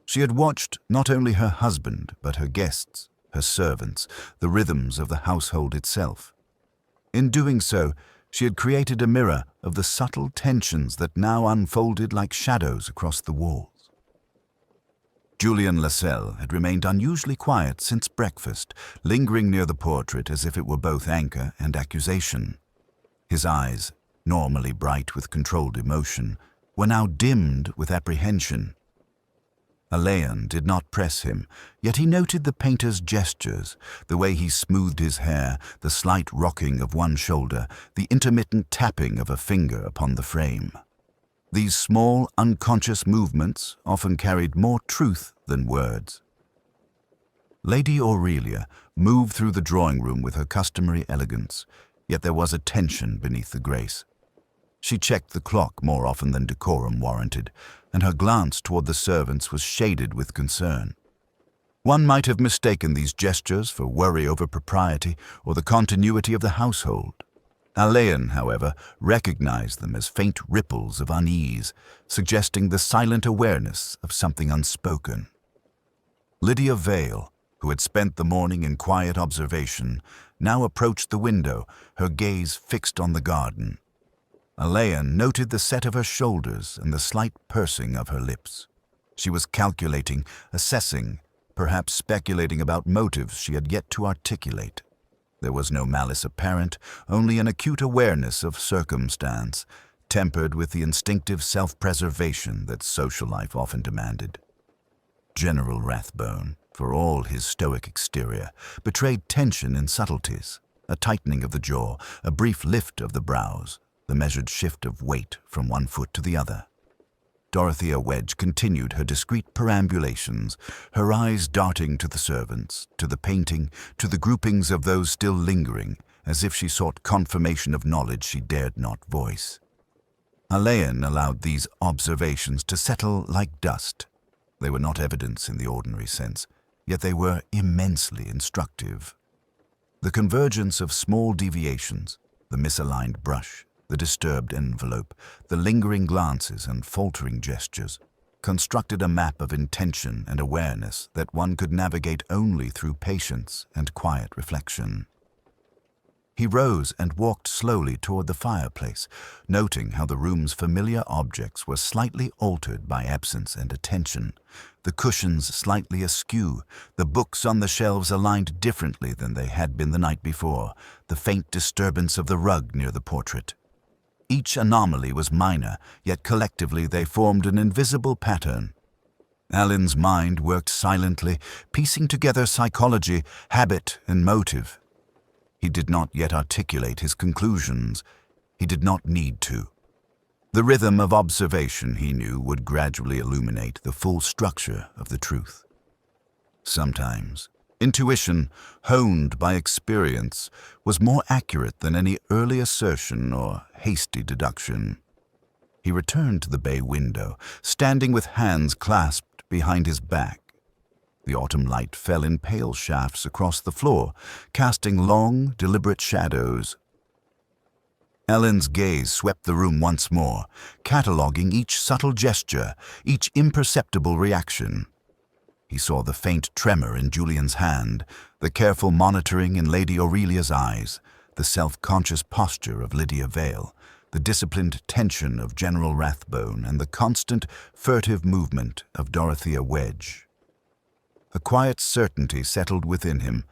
She had watched not only her husband, but her guests, her servants, the rhythms of the household itself. In doing so, she had created a mirror of the subtle tensions that now unfolded like shadows across the walls. Julian Lascelles had remained unusually quiet since breakfast, lingering near the portrait as if it were both anchor and accusation. His eyes, normally bright with controlled emotion, were now dimmed with apprehension. Alleyn did not press him, yet he noted the painter's gestures, the way he smoothed his hair, the slight rocking of one shoulder, the intermittent tapping of a finger upon the frame. These small, unconscious movements often carried more truth than words. Lady Aurelia moved through the drawing-room with her customary elegance, yet there was a tension beneath the grace. She checked the clock more often than decorum warranted, and her glance toward the servants was shaded with concern. One might have mistaken these gestures for worry over propriety or the continuity of the household. Alleyn, however, recognized them as faint ripples of unease, suggesting the silent awareness of something unspoken. Lydia Vale, who had spent the morning in quiet observation, now approached the window, her gaze fixed on the garden. Alleyn noted the set of her shoulders and the slight pursing of her lips. She was calculating, assessing, perhaps speculating about motives she had yet to articulate. There was no malice apparent, only an acute awareness of circumstance, tempered with the instinctive self-preservation that social life often demanded. General Rathbone, for all his stoic exterior, betrayed tension in subtleties, a tightening of the jaw, a brief lift of the brows, the measured shift of weight from one foot to the other. Dorothea Wedge continued her discreet perambulations, her eyes darting to the servants, to the painting, to the groupings of those still lingering, as if she sought confirmation of knowledge she dared not voice. Alleyn allowed these observations to settle like dust. They were not evidence in the ordinary sense, yet they were immensely instructive. The convergence of small deviations, the misaligned brush, the disturbed envelope, the lingering glances and faltering gestures, constructed a map of intention and awareness that one could navigate only through patience and quiet reflection. He rose and walked slowly toward the fireplace, noting how the room's familiar objects were slightly altered by absence and attention, the cushions slightly askew, the books on the shelves aligned differently than they had been the night before, the faint disturbance of the rug near the portrait. Each anomaly was minor, yet collectively they formed an invisible pattern. Alleyn's mind worked silently, piecing together psychology, habit, and motive. He did not yet articulate his conclusions. He did not need to. The rhythm of observation, he knew, would gradually illuminate the full structure of the truth. Sometimes, intuition, honed by experience, was more accurate than any early assertion or hasty deduction. He returned to the bay window, standing with hands clasped behind his back. The autumn light fell in pale shafts across the floor, casting long, deliberate shadows. Alleyn's gaze swept the room once more, cataloguing each subtle gesture, each imperceptible reaction. He saw the faint tremor in Julian's hand, the careful monitoring in Lady Aurelia's eyes, the self-conscious posture of Lydia Vale, the disciplined tension of General Rathbone and the constant, furtive movement of Dorothea Wedge. A quiet certainty settled within him.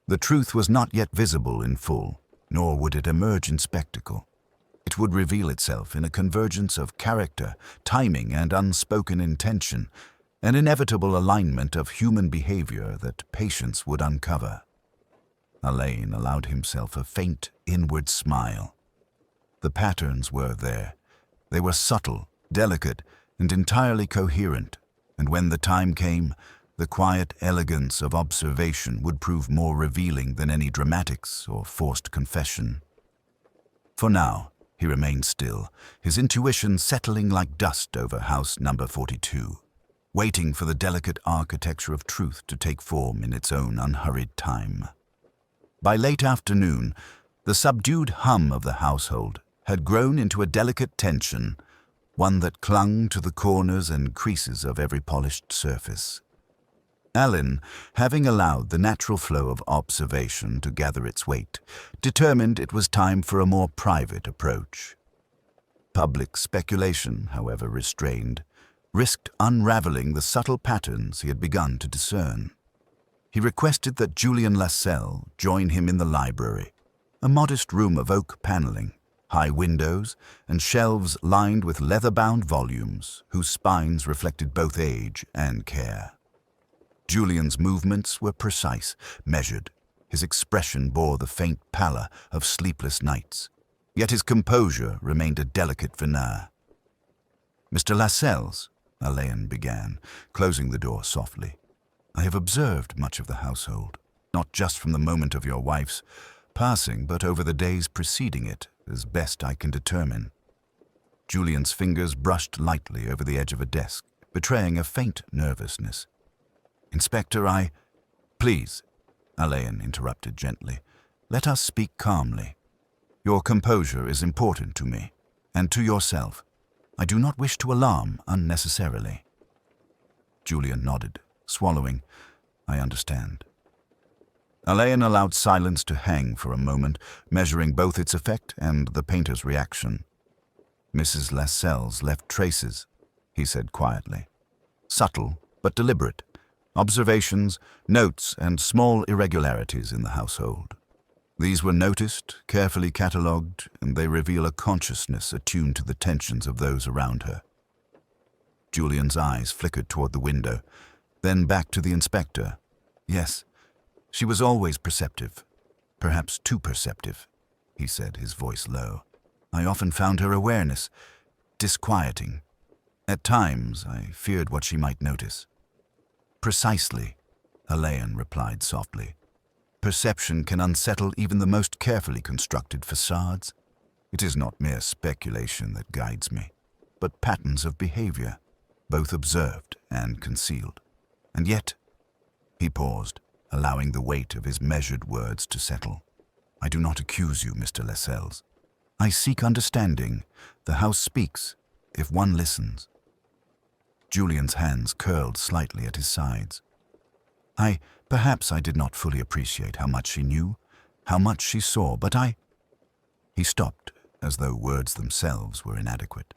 The truth was not yet visible in full, nor would it emerge in spectacle. It would reveal itself in a convergence of character, timing, and unspoken intention, an inevitable alignment of human behavior that patience would uncover. Alleyn allowed himself a faint, inward smile. The patterns were there. They were subtle, delicate, and entirely coherent, and when the time came, the quiet elegance of observation would prove more revealing than any dramatics or forced confession. For now, he remained still, his intuition settling like dust over house number 42, waiting for the delicate architecture of truth to take form in its own unhurried time. By late afternoon, the subdued hum of the household had grown into a delicate tension, one that clung to the corners and creases of every polished surface. Alleyn, having allowed the natural flow of observation to gather its weight, determined it was time for a more private approach. Public speculation, however restrained, risked unraveling the subtle patterns he had begun to discern. He requested that Julian Lascelles join him in the library, a modest room of oak paneling, high windows, and shelves lined with leather-bound volumes whose spines reflected both age and care. Julian's movements were precise, measured. His expression bore the faint pallor of sleepless nights, yet his composure remained a delicate veneer. "Mr. Lascelles," Alleyn began, closing the door softly, "I have observed much of the household, not just from the moment of your wife's passing, but over the days preceding it, as best I can determine." Julian's fingers brushed lightly over the edge of a desk, betraying a faint nervousness. "Inspector, Please," Alleyn interrupted gently, "let us speak calmly. Your composure is important to me, and to yourself. I do not wish to alarm unnecessarily." Julian nodded, swallowing. "I understand." Alleyn allowed silence to hang for a moment, measuring both its effect and the painter's reaction. "Mrs. Lascelles left traces," he said quietly. "Subtle, but deliberate. Observations, notes, and small irregularities in the household. These were noticed, carefully catalogued, and they reveal a consciousness attuned to the tensions of those around her." Julian's eyes flickered toward the window, then back to the inspector. "Yes, she was always perceptive, perhaps too perceptive," he said, his voice low. "I often found her awareness disquieting. At times, I feared what she might notice." "Precisely," Alleyn replied softly. "Perception can unsettle even the most carefully constructed facades. It is not mere speculation that guides me, but patterns of behavior, both observed and concealed. And yet," he paused, allowing the weight of his measured words to settle, "I do not accuse you, Mr. Lascelles. I seek understanding. The house speaks, if one listens." Julian's hands curled slightly at his sides. Perhaps I did not fully appreciate how much she knew, how much she saw, but He stopped, as though words themselves were inadequate.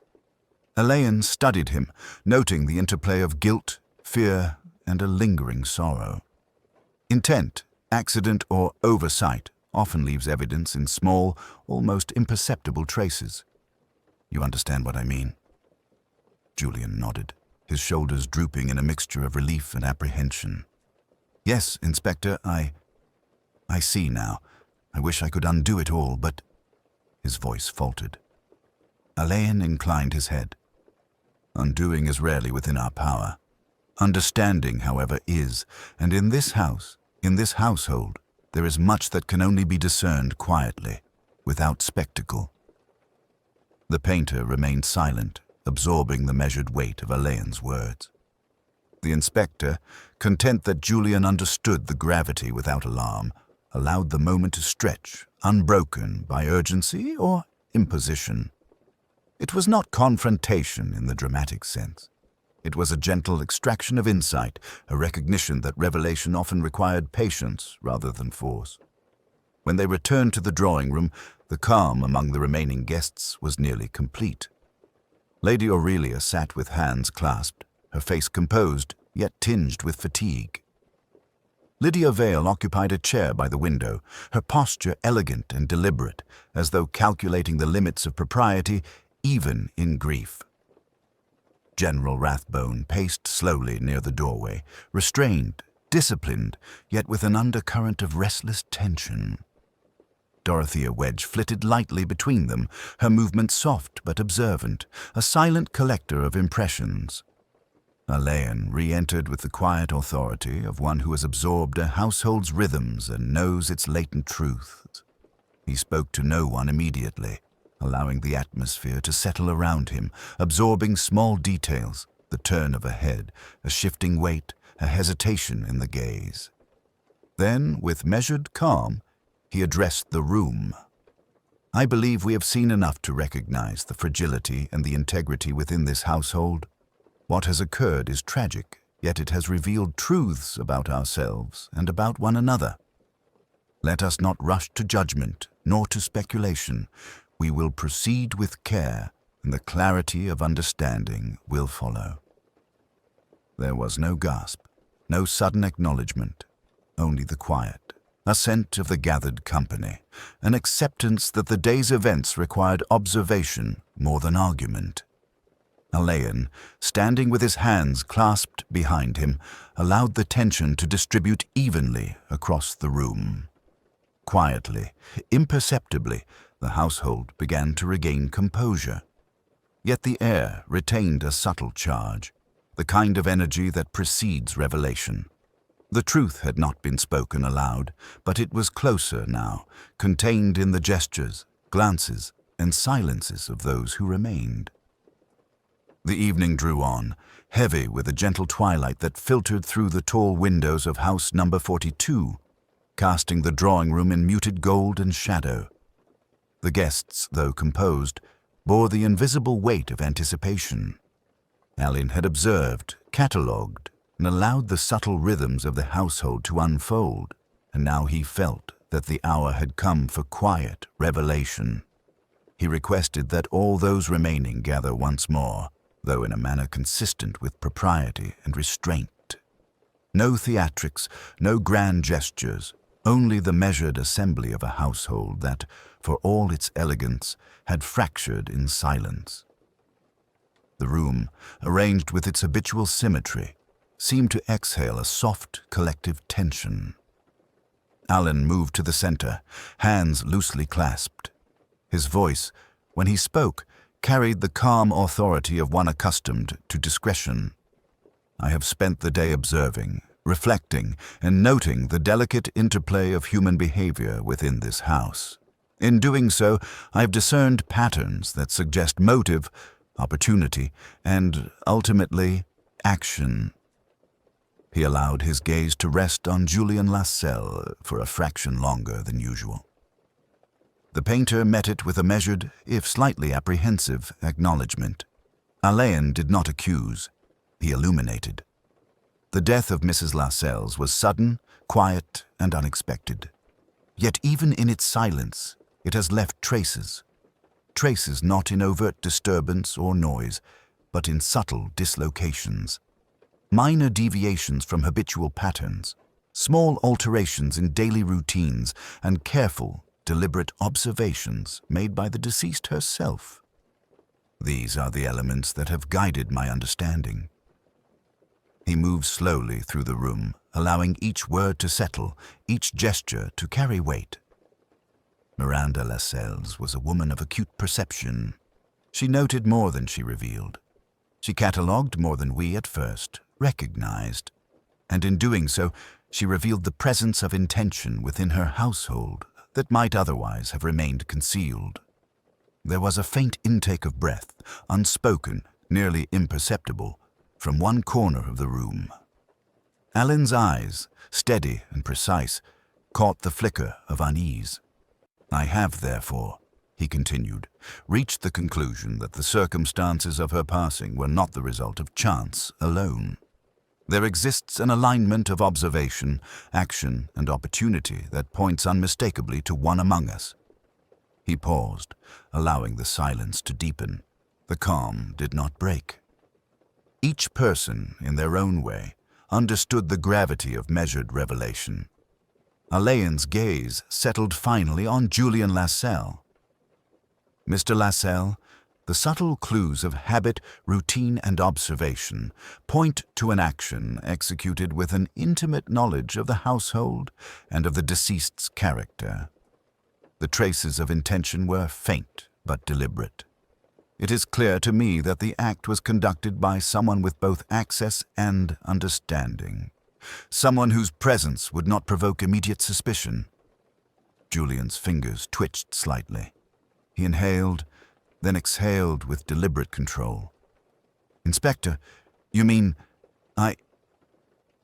Alleyn studied him, noting the interplay of guilt, fear, and a lingering sorrow. Intent, accident, or oversight often leaves evidence in small, almost imperceptible traces. "You understand what I mean?" Julian nodded, his shoulders drooping in a mixture of relief and apprehension. "Yes, Inspector, I see now. I wish I could undo it all, but—" His voice faltered. Alleyn inclined his head. "Undoing is rarely within our power. Understanding, however, is, and in this house, in this household, there is much that can only be discerned quietly, without spectacle." The painter remained silent, absorbing the measured weight of Alleyn's words. The inspector, content that Julian understood the gravity without alarm, allowed the moment to stretch, unbroken by urgency or imposition. It was not confrontation in the dramatic sense. It was a gentle extraction of insight, a recognition that revelation often required patience rather than force. When they returned to the drawing room, the calm among the remaining guests was nearly complete. Lady Aurelia sat with hands clasped, her face composed, yet tinged with fatigue. Lydia Vale occupied a chair by the window, her posture elegant and deliberate, as though calculating the limits of propriety even in grief. General Rathbone paced slowly near the doorway, restrained, disciplined, yet with an undercurrent of restless tension. Dorothea Wedge flitted lightly between them, her movements soft but observant, a silent collector of impressions. Alleyn re-entered with the quiet authority of one who has absorbed a household's rhythms and knows its latent truths. He spoke to no one immediately, allowing the atmosphere to settle around him, absorbing small details, the turn of a head, a shifting weight, a hesitation in the gaze. Then, with measured calm, he addressed the room. "I believe we have seen enough to recognize the fragility and the integrity within this household. What has occurred is tragic, yet it has revealed truths about ourselves and about one another. Let us not rush to judgment, nor to speculation. We will proceed with care, and the clarity of understanding will follow." There was no gasp, no sudden acknowledgement, only the quiet assent of the gathered company, an acceptance that the day's events required observation more than argument. Alleyn, standing with his hands clasped behind him, allowed the tension to distribute evenly across the room. Quietly, imperceptibly, the household began to regain composure. Yet the air retained a subtle charge, the kind of energy that precedes revelation. The truth had not been spoken aloud, but it was closer now, contained in the gestures, glances, and silences of those who remained. The evening drew on, heavy with a gentle twilight that filtered through the tall windows of house number 42, casting the drawing-room in muted gold and shadow. The guests, though composed, bore the invisible weight of anticipation. Alleyn had observed, catalogued, and allowed the subtle rhythms of the household to unfold, and now he felt that the hour had come for quiet revelation. He requested that all those remaining gather once more, though in a manner consistent with propriety and restraint. No theatrics, no grand gestures, only the measured assembly of a household that, for all its elegance, had fractured in silence. The room, arranged with its habitual symmetry, seemed to exhale a soft, collective tension. Alleyn moved to the center, hands loosely clasped. His voice, when he spoke, carried the calm authority of one accustomed to discretion. "I have spent the day observing, reflecting, and noting the delicate interplay of human behavior within this house. In doing so, I have discerned patterns that suggest motive, opportunity, and, ultimately, action." He allowed his gaze to rest on Julian Lascelles for a fraction longer than usual. The painter met it with a measured, if slightly apprehensive, acknowledgement. Alleyn did not accuse, he illuminated. The death of Mrs. Lascelles was sudden, quiet, and unexpected. Yet even in its silence, it has left traces. Traces not in overt disturbance or noise, but in subtle dislocations. Minor deviations from habitual patterns, small alterations in daily routines, and careful, deliberate observations made by the deceased herself. These are the elements that have guided my understanding. He moved slowly through the room, allowing each word to settle, each gesture to carry weight. Miranda Lascelles was a woman of acute perception. She noted more than she revealed. She catalogued more than we at first recognized. And in doing so, she revealed the presence of intention within her household that might otherwise have remained concealed. There was a faint intake of breath, unspoken, nearly imperceptible, from one corner of the room. Alleyn's eyes, steady and precise, caught the flicker of unease. "I have, therefore," he continued, "reached the conclusion that the circumstances of her passing were not the result of chance alone. There exists an alignment of observation, action, and opportunity that points unmistakably to one among us. He paused, allowing the silence to deepen. The calm did not break. Each person, in their own way, understood the gravity of measured revelation. Alleyn's gaze settled finally on Julian Lascelles. Mr. Lascelles, the subtle clues of habit, routine, and observation point to an action executed with an intimate knowledge of the household and of the deceased's character. The traces of intention were faint but deliberate. It is clear to me that the act was conducted by someone with both access and understanding, someone whose presence would not provoke immediate suspicion. Julian's fingers twitched slightly. He inhaled, then exhaled with deliberate control. "Inspector, you mean,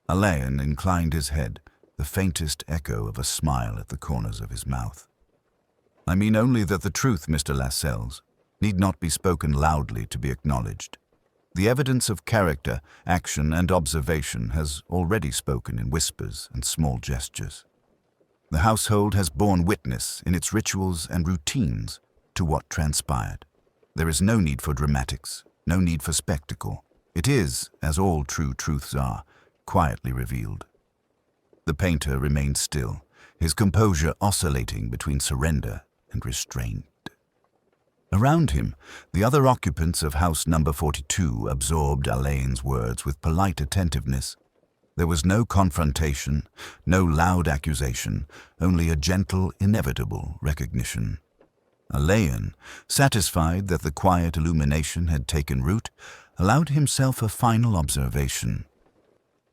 Alleyn inclined his head, the faintest echo of a smile at the corners of his mouth. "I mean only that the truth, Mr. Lascelles, need not be spoken loudly to be acknowledged. The evidence of character, action, and observation has already spoken in whispers and small gestures. The household has borne witness in its rituals and routines to what transpired. There is no need for dramatics, no need for spectacle. It is, as all true truths are, quietly revealed." The painter remained still, his composure oscillating between surrender and restraint. Around him, the other occupants of house number 42 absorbed Alleyn's words with polite attentiveness. There was no confrontation, no loud accusation, only a gentle, inevitable recognition. Alleyn, satisfied that the quiet illumination had taken root, allowed himself a final observation.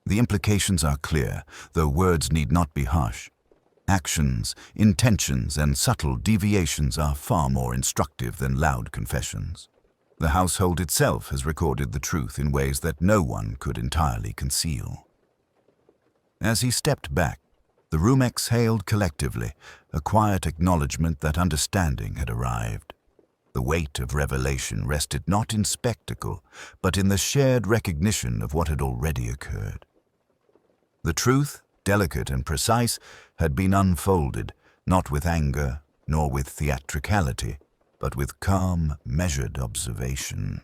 The implications are clear, though words need not be harsh. Actions, intentions, and subtle deviations are far more instructive than loud confessions. The household itself has recorded the truth in ways that no one could entirely conceal. As he stepped back, the room exhaled collectively, a quiet acknowledgement that understanding had arrived. The weight of revelation rested not in spectacle, but in the shared recognition of what had already occurred. The truth, delicate and precise, had been unfolded, not with anger, nor with theatricality, but with calm, measured observation.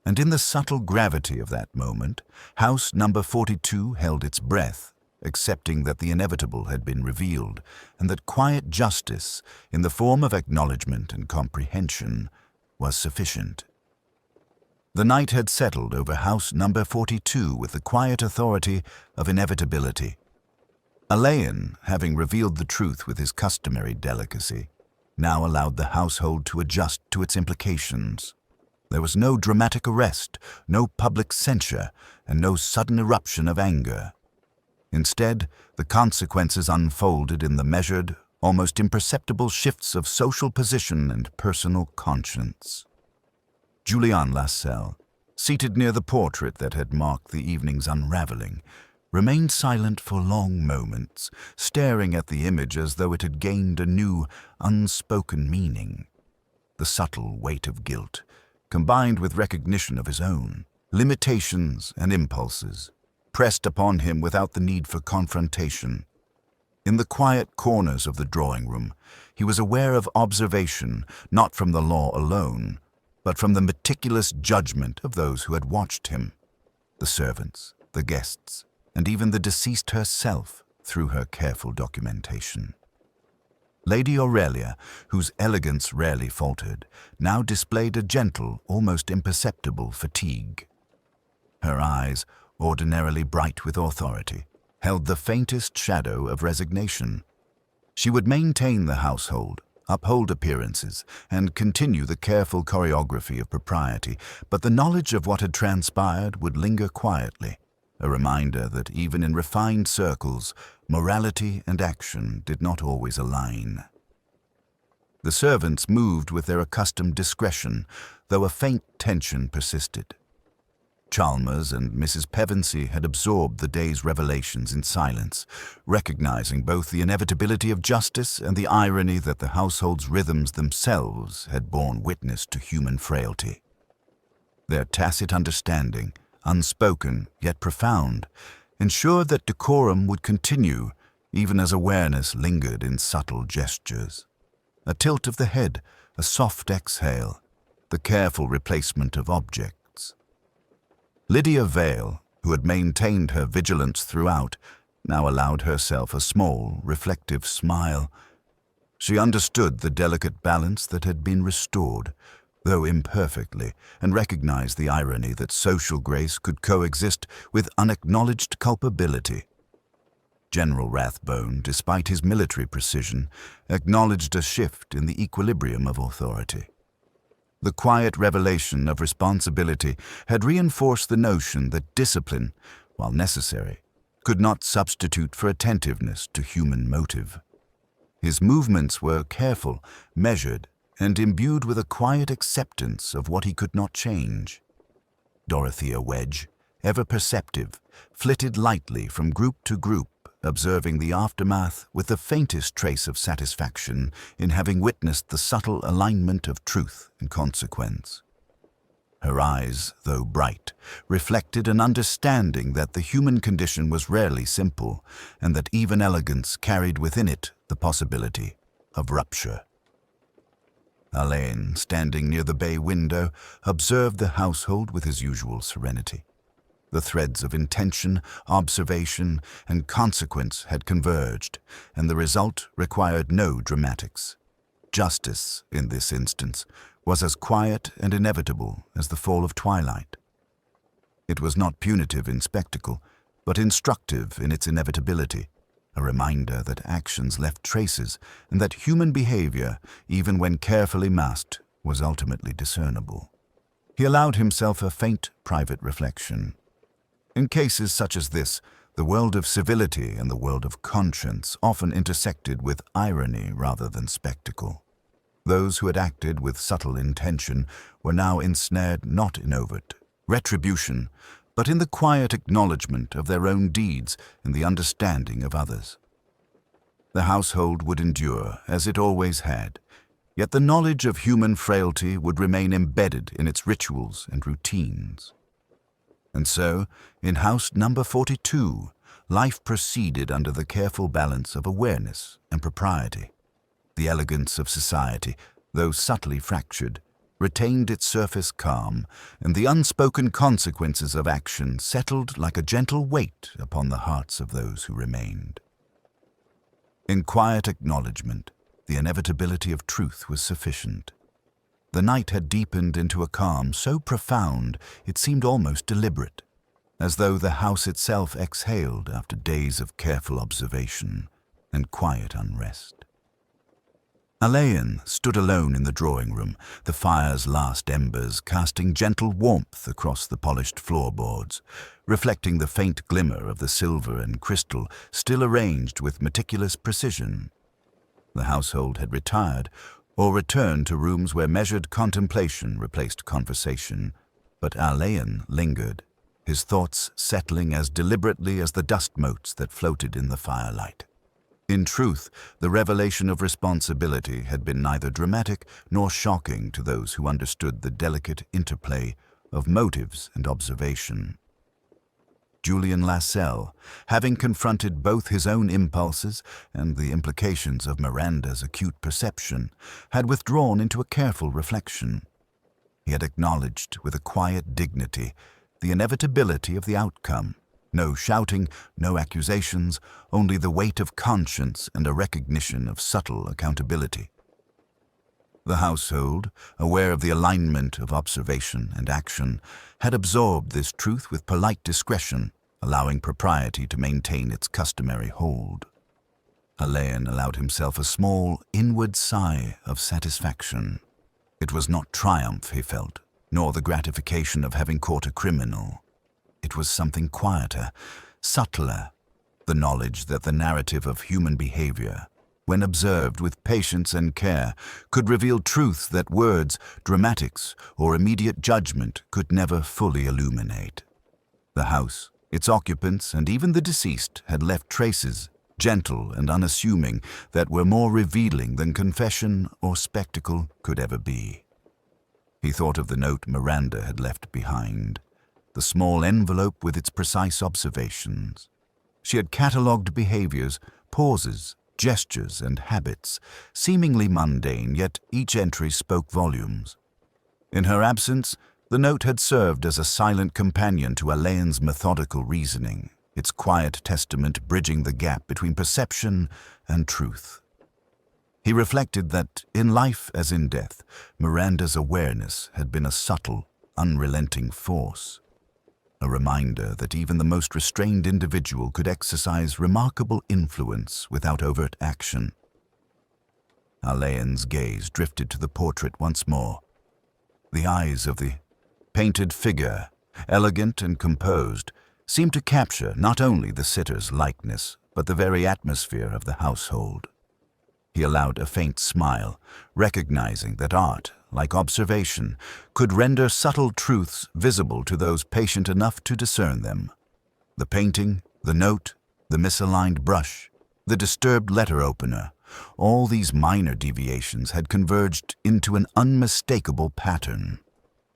And in the subtle gravity of that moment, house number 42 held its breath, accepting that the inevitable had been revealed, and that quiet justice, in the form of acknowledgement and comprehension, was sufficient. The night had settled over house number 42 with the quiet authority of inevitability. Alleyn, having revealed the truth with his customary delicacy, now allowed the household to adjust to its implications. There was no dramatic arrest, no public censure, and no sudden eruption of anger. Instead, the consequences unfolded in the measured, almost imperceptible shifts of social position and personal conscience. Julian Lascelles, seated near the portrait that had marked the evening's unraveling, remained silent for long moments, staring at the image as though it had gained a new, unspoken meaning. The subtle weight of guilt, combined with recognition of his own limitations and impulses, pressed upon him without the need for confrontation. In the quiet corners of the drawing room, he was aware of observation, not from the law alone, but from the meticulous judgment of those who had watched him, the servants, the guests, and even the deceased herself through her careful documentation. Lady Aurelia, whose elegance rarely faltered, now displayed a gentle, almost imperceptible fatigue. Her eyes, ordinarily bright with authority, held the faintest shadow of resignation. She would maintain the household, uphold appearances, and continue the careful choreography of propriety, but the knowledge of what had transpired would linger quietly, a reminder that even in refined circles, morality and action did not always align. The servants moved with their accustomed discretion, though a faint tension persisted. Chalmers and Mrs. Pevensey had absorbed the day's revelations in silence, recognizing both the inevitability of justice and the irony that the household's rhythms themselves had borne witness to human frailty. Their tacit understanding, unspoken yet profound, ensured that decorum would continue even as awareness lingered in subtle gestures. A tilt of the head, a soft exhale, the careful replacement of objects. Lydia Vale, who had maintained her vigilance throughout, now allowed herself a small, reflective smile. She understood the delicate balance that had been restored, though imperfectly, and recognized the irony that social grace could coexist with unacknowledged culpability. General Rathbone, despite his military precision, acknowledged a shift in the equilibrium of authority. The quiet revelation of responsibility had reinforced the notion that discipline, while necessary, could not substitute for attentiveness to human motive. His movements were careful, measured, and imbued with a quiet acceptance of what he could not change. Dorothea Wedge, ever perceptive, flitted lightly from group to group, observing the aftermath with the faintest trace of satisfaction in having witnessed the subtle alignment of truth and consequence. Her eyes, though bright, reflected an understanding that the human condition was rarely simple, and that even elegance carried within it the possibility of rupture. Alleyn, standing near the bay window, observed the household with his usual serenity. The threads of intention, observation, and consequence had converged, and the result required no dramatics. Justice, in this instance, was as quiet and inevitable as the fall of twilight. It was not punitive in spectacle, but instructive in its inevitability, a reminder that actions left traces and that human behavior, even when carefully masked, was ultimately discernible. He allowed himself a faint private reflection. In cases such as this, the world of civility and the world of conscience often intersected with irony rather than spectacle. Those who had acted with subtle intention were now ensnared not in overt retribution, but in the quiet acknowledgement of their own deeds and the understanding of others. The household would endure, as it always had, yet the knowledge of human frailty would remain embedded in its rituals and routines. And so, in house number 42, life proceeded under the careful balance of awareness and propriety. The elegance of society, though subtly fractured, retained its surface calm, and the unspoken consequences of action settled like a gentle weight upon the hearts of those who remained. In quiet acknowledgement, the inevitability of truth was sufficient. The night had deepened into a calm so profound it seemed almost deliberate, as though the house itself exhaled after days of careful observation and quiet unrest. Alleyn stood alone in the drawing-room, the fire's last embers casting gentle warmth across the polished floorboards, reflecting the faint glimmer of the silver and crystal still arranged with meticulous precision. The household had retired, or returned to rooms where measured contemplation replaced conversation, but Alleyn lingered, his thoughts settling as deliberately as the dust motes that floated in the firelight. In truth, the revelation of responsibility had been neither dramatic nor shocking to those who understood the delicate interplay of motives and observation. Julian Lascelles, having confronted both his own impulses and the implications of Miranda's acute perception, had withdrawn into a careful reflection. He had acknowledged with a quiet dignity the inevitability of the outcome. No shouting, no accusations, only the weight of conscience and a recognition of subtle accountability. The household, aware of the alignment of observation and action, had absorbed this truth with polite discretion, allowing propriety to maintain its customary hold. Alleyn allowed himself a small, inward sigh of satisfaction. It was not triumph he felt, nor the gratification of having caught a criminal. It was something quieter, subtler, the knowledge that the narrative of human behavior, when observed with patience and care, could reveal truths that words, dramatics, or immediate judgment could never fully illuminate. The house, its occupants, and even the deceased had left traces, gentle and unassuming, that were more revealing than confession or spectacle could ever be. He thought of the note Miranda had left behind. the small envelope with its precise observations. She had catalogued behaviors, pauses, gestures, and habits, seemingly mundane, yet each entry spoke volumes. In her absence, the note had served as a silent companion to Alleyn's methodical reasoning, its quiet testament bridging the gap between perception and truth. He reflected that, in life as in death, Miranda's awareness had been a subtle, unrelenting force, a reminder that even the most restrained individual could exercise remarkable influence without overt action. Alleyn's gaze drifted to the portrait once more. The eyes of the painted figure, elegant and composed, seemed to capture not only the sitter's likeness, but the very atmosphere of the household. He allowed a faint smile, recognizing that art, like observation, could render subtle truths visible to those patient enough to discern them. The painting, the note, the misaligned brush, the disturbed letter opener, all these minor deviations had converged into an unmistakable pattern.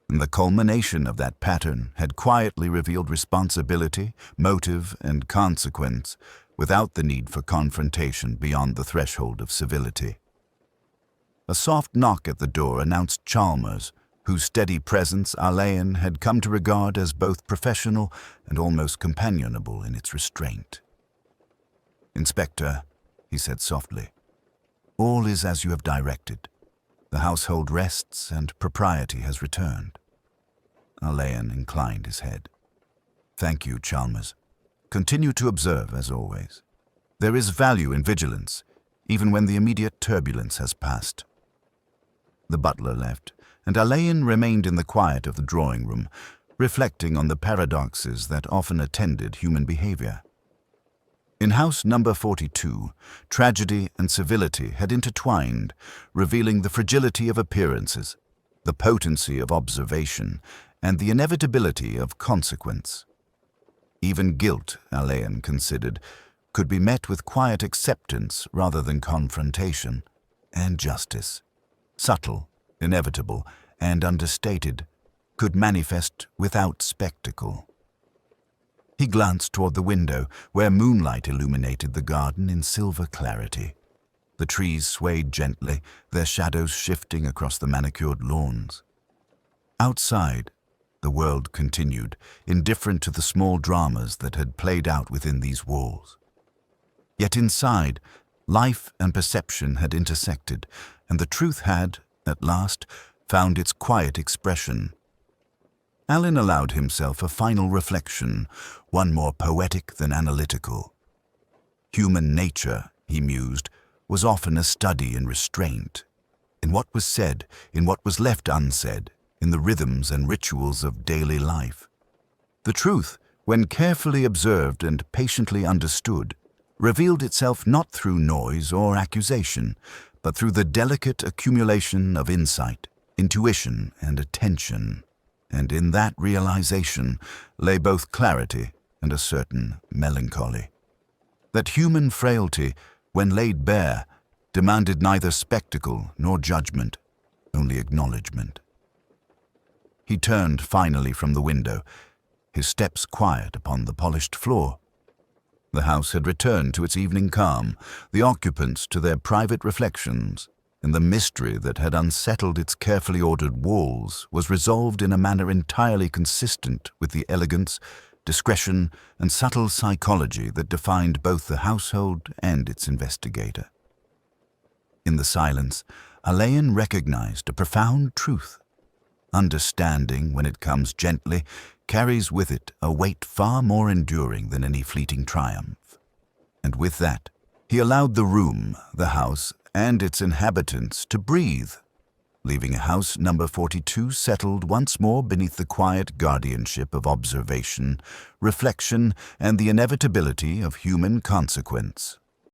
And the culmination of that pattern had quietly revealed responsibility, motive, and consequence, without the need for confrontation beyond the threshold of civility. A soft knock at the door announced Chalmers, whose steady presence Alleyn had come to regard as both professional and almost companionable in its restraint. "Inspector," he said softly, "all is as you have directed. The household rests and propriety has returned." Alleyn inclined his head. "Thank you, Chalmers. Continue to observe, as always. There is value in vigilance, even when the immediate turbulence has passed." The butler left, and Alleyn remained in the quiet of the drawing-room, reflecting on the paradoxes that often attended human behavior. In house number 42, tragedy and civility had intertwined, revealing the fragility of appearances, the potency of observation, and the inevitability of consequence. Even guilt, Alleyn considered, could be met with quiet acceptance rather than confrontation, and justice, subtle, inevitable, and understated, could manifest without spectacle. He glanced toward the window, where moonlight illuminated the garden in silver clarity. The trees swayed gently, their shadows shifting across the manicured lawns. Outside, the world continued, indifferent to the small dramas that had played out within these walls. Yet inside, life and perception had intersected, and the truth had, at last, found its quiet expression. Alleyn allowed himself a final reflection, one more poetic than analytical. Human nature, he mused, was often a study in restraint, in what was said, in what was left unsaid, in the rhythms and rituals of daily life. The truth, when carefully observed and patiently understood, revealed itself not through noise or accusation, but through the delicate accumulation of insight, intuition, and attention. And in that realization lay both clarity and a certain melancholy. That human frailty, when laid bare, demanded neither spectacle nor judgment, only acknowledgment. He turned finally from the window, his steps quiet upon the polished floor. The house had returned to its evening calm, the occupants to their private reflections, and the mystery that had unsettled its carefully ordered walls was resolved in a manner entirely consistent with the elegance, discretion, and subtle psychology that defined both the household and its investigator. In the silence, Alleyn recognized a profound truth. Understanding, when it comes gently, carries with it a weight far more enduring than any fleeting triumph. And with that, he allowed the room, the house, and its inhabitants to breathe, leaving house number 42 settled once more beneath the quiet guardianship of observation, reflection, and the inevitability of human consequence.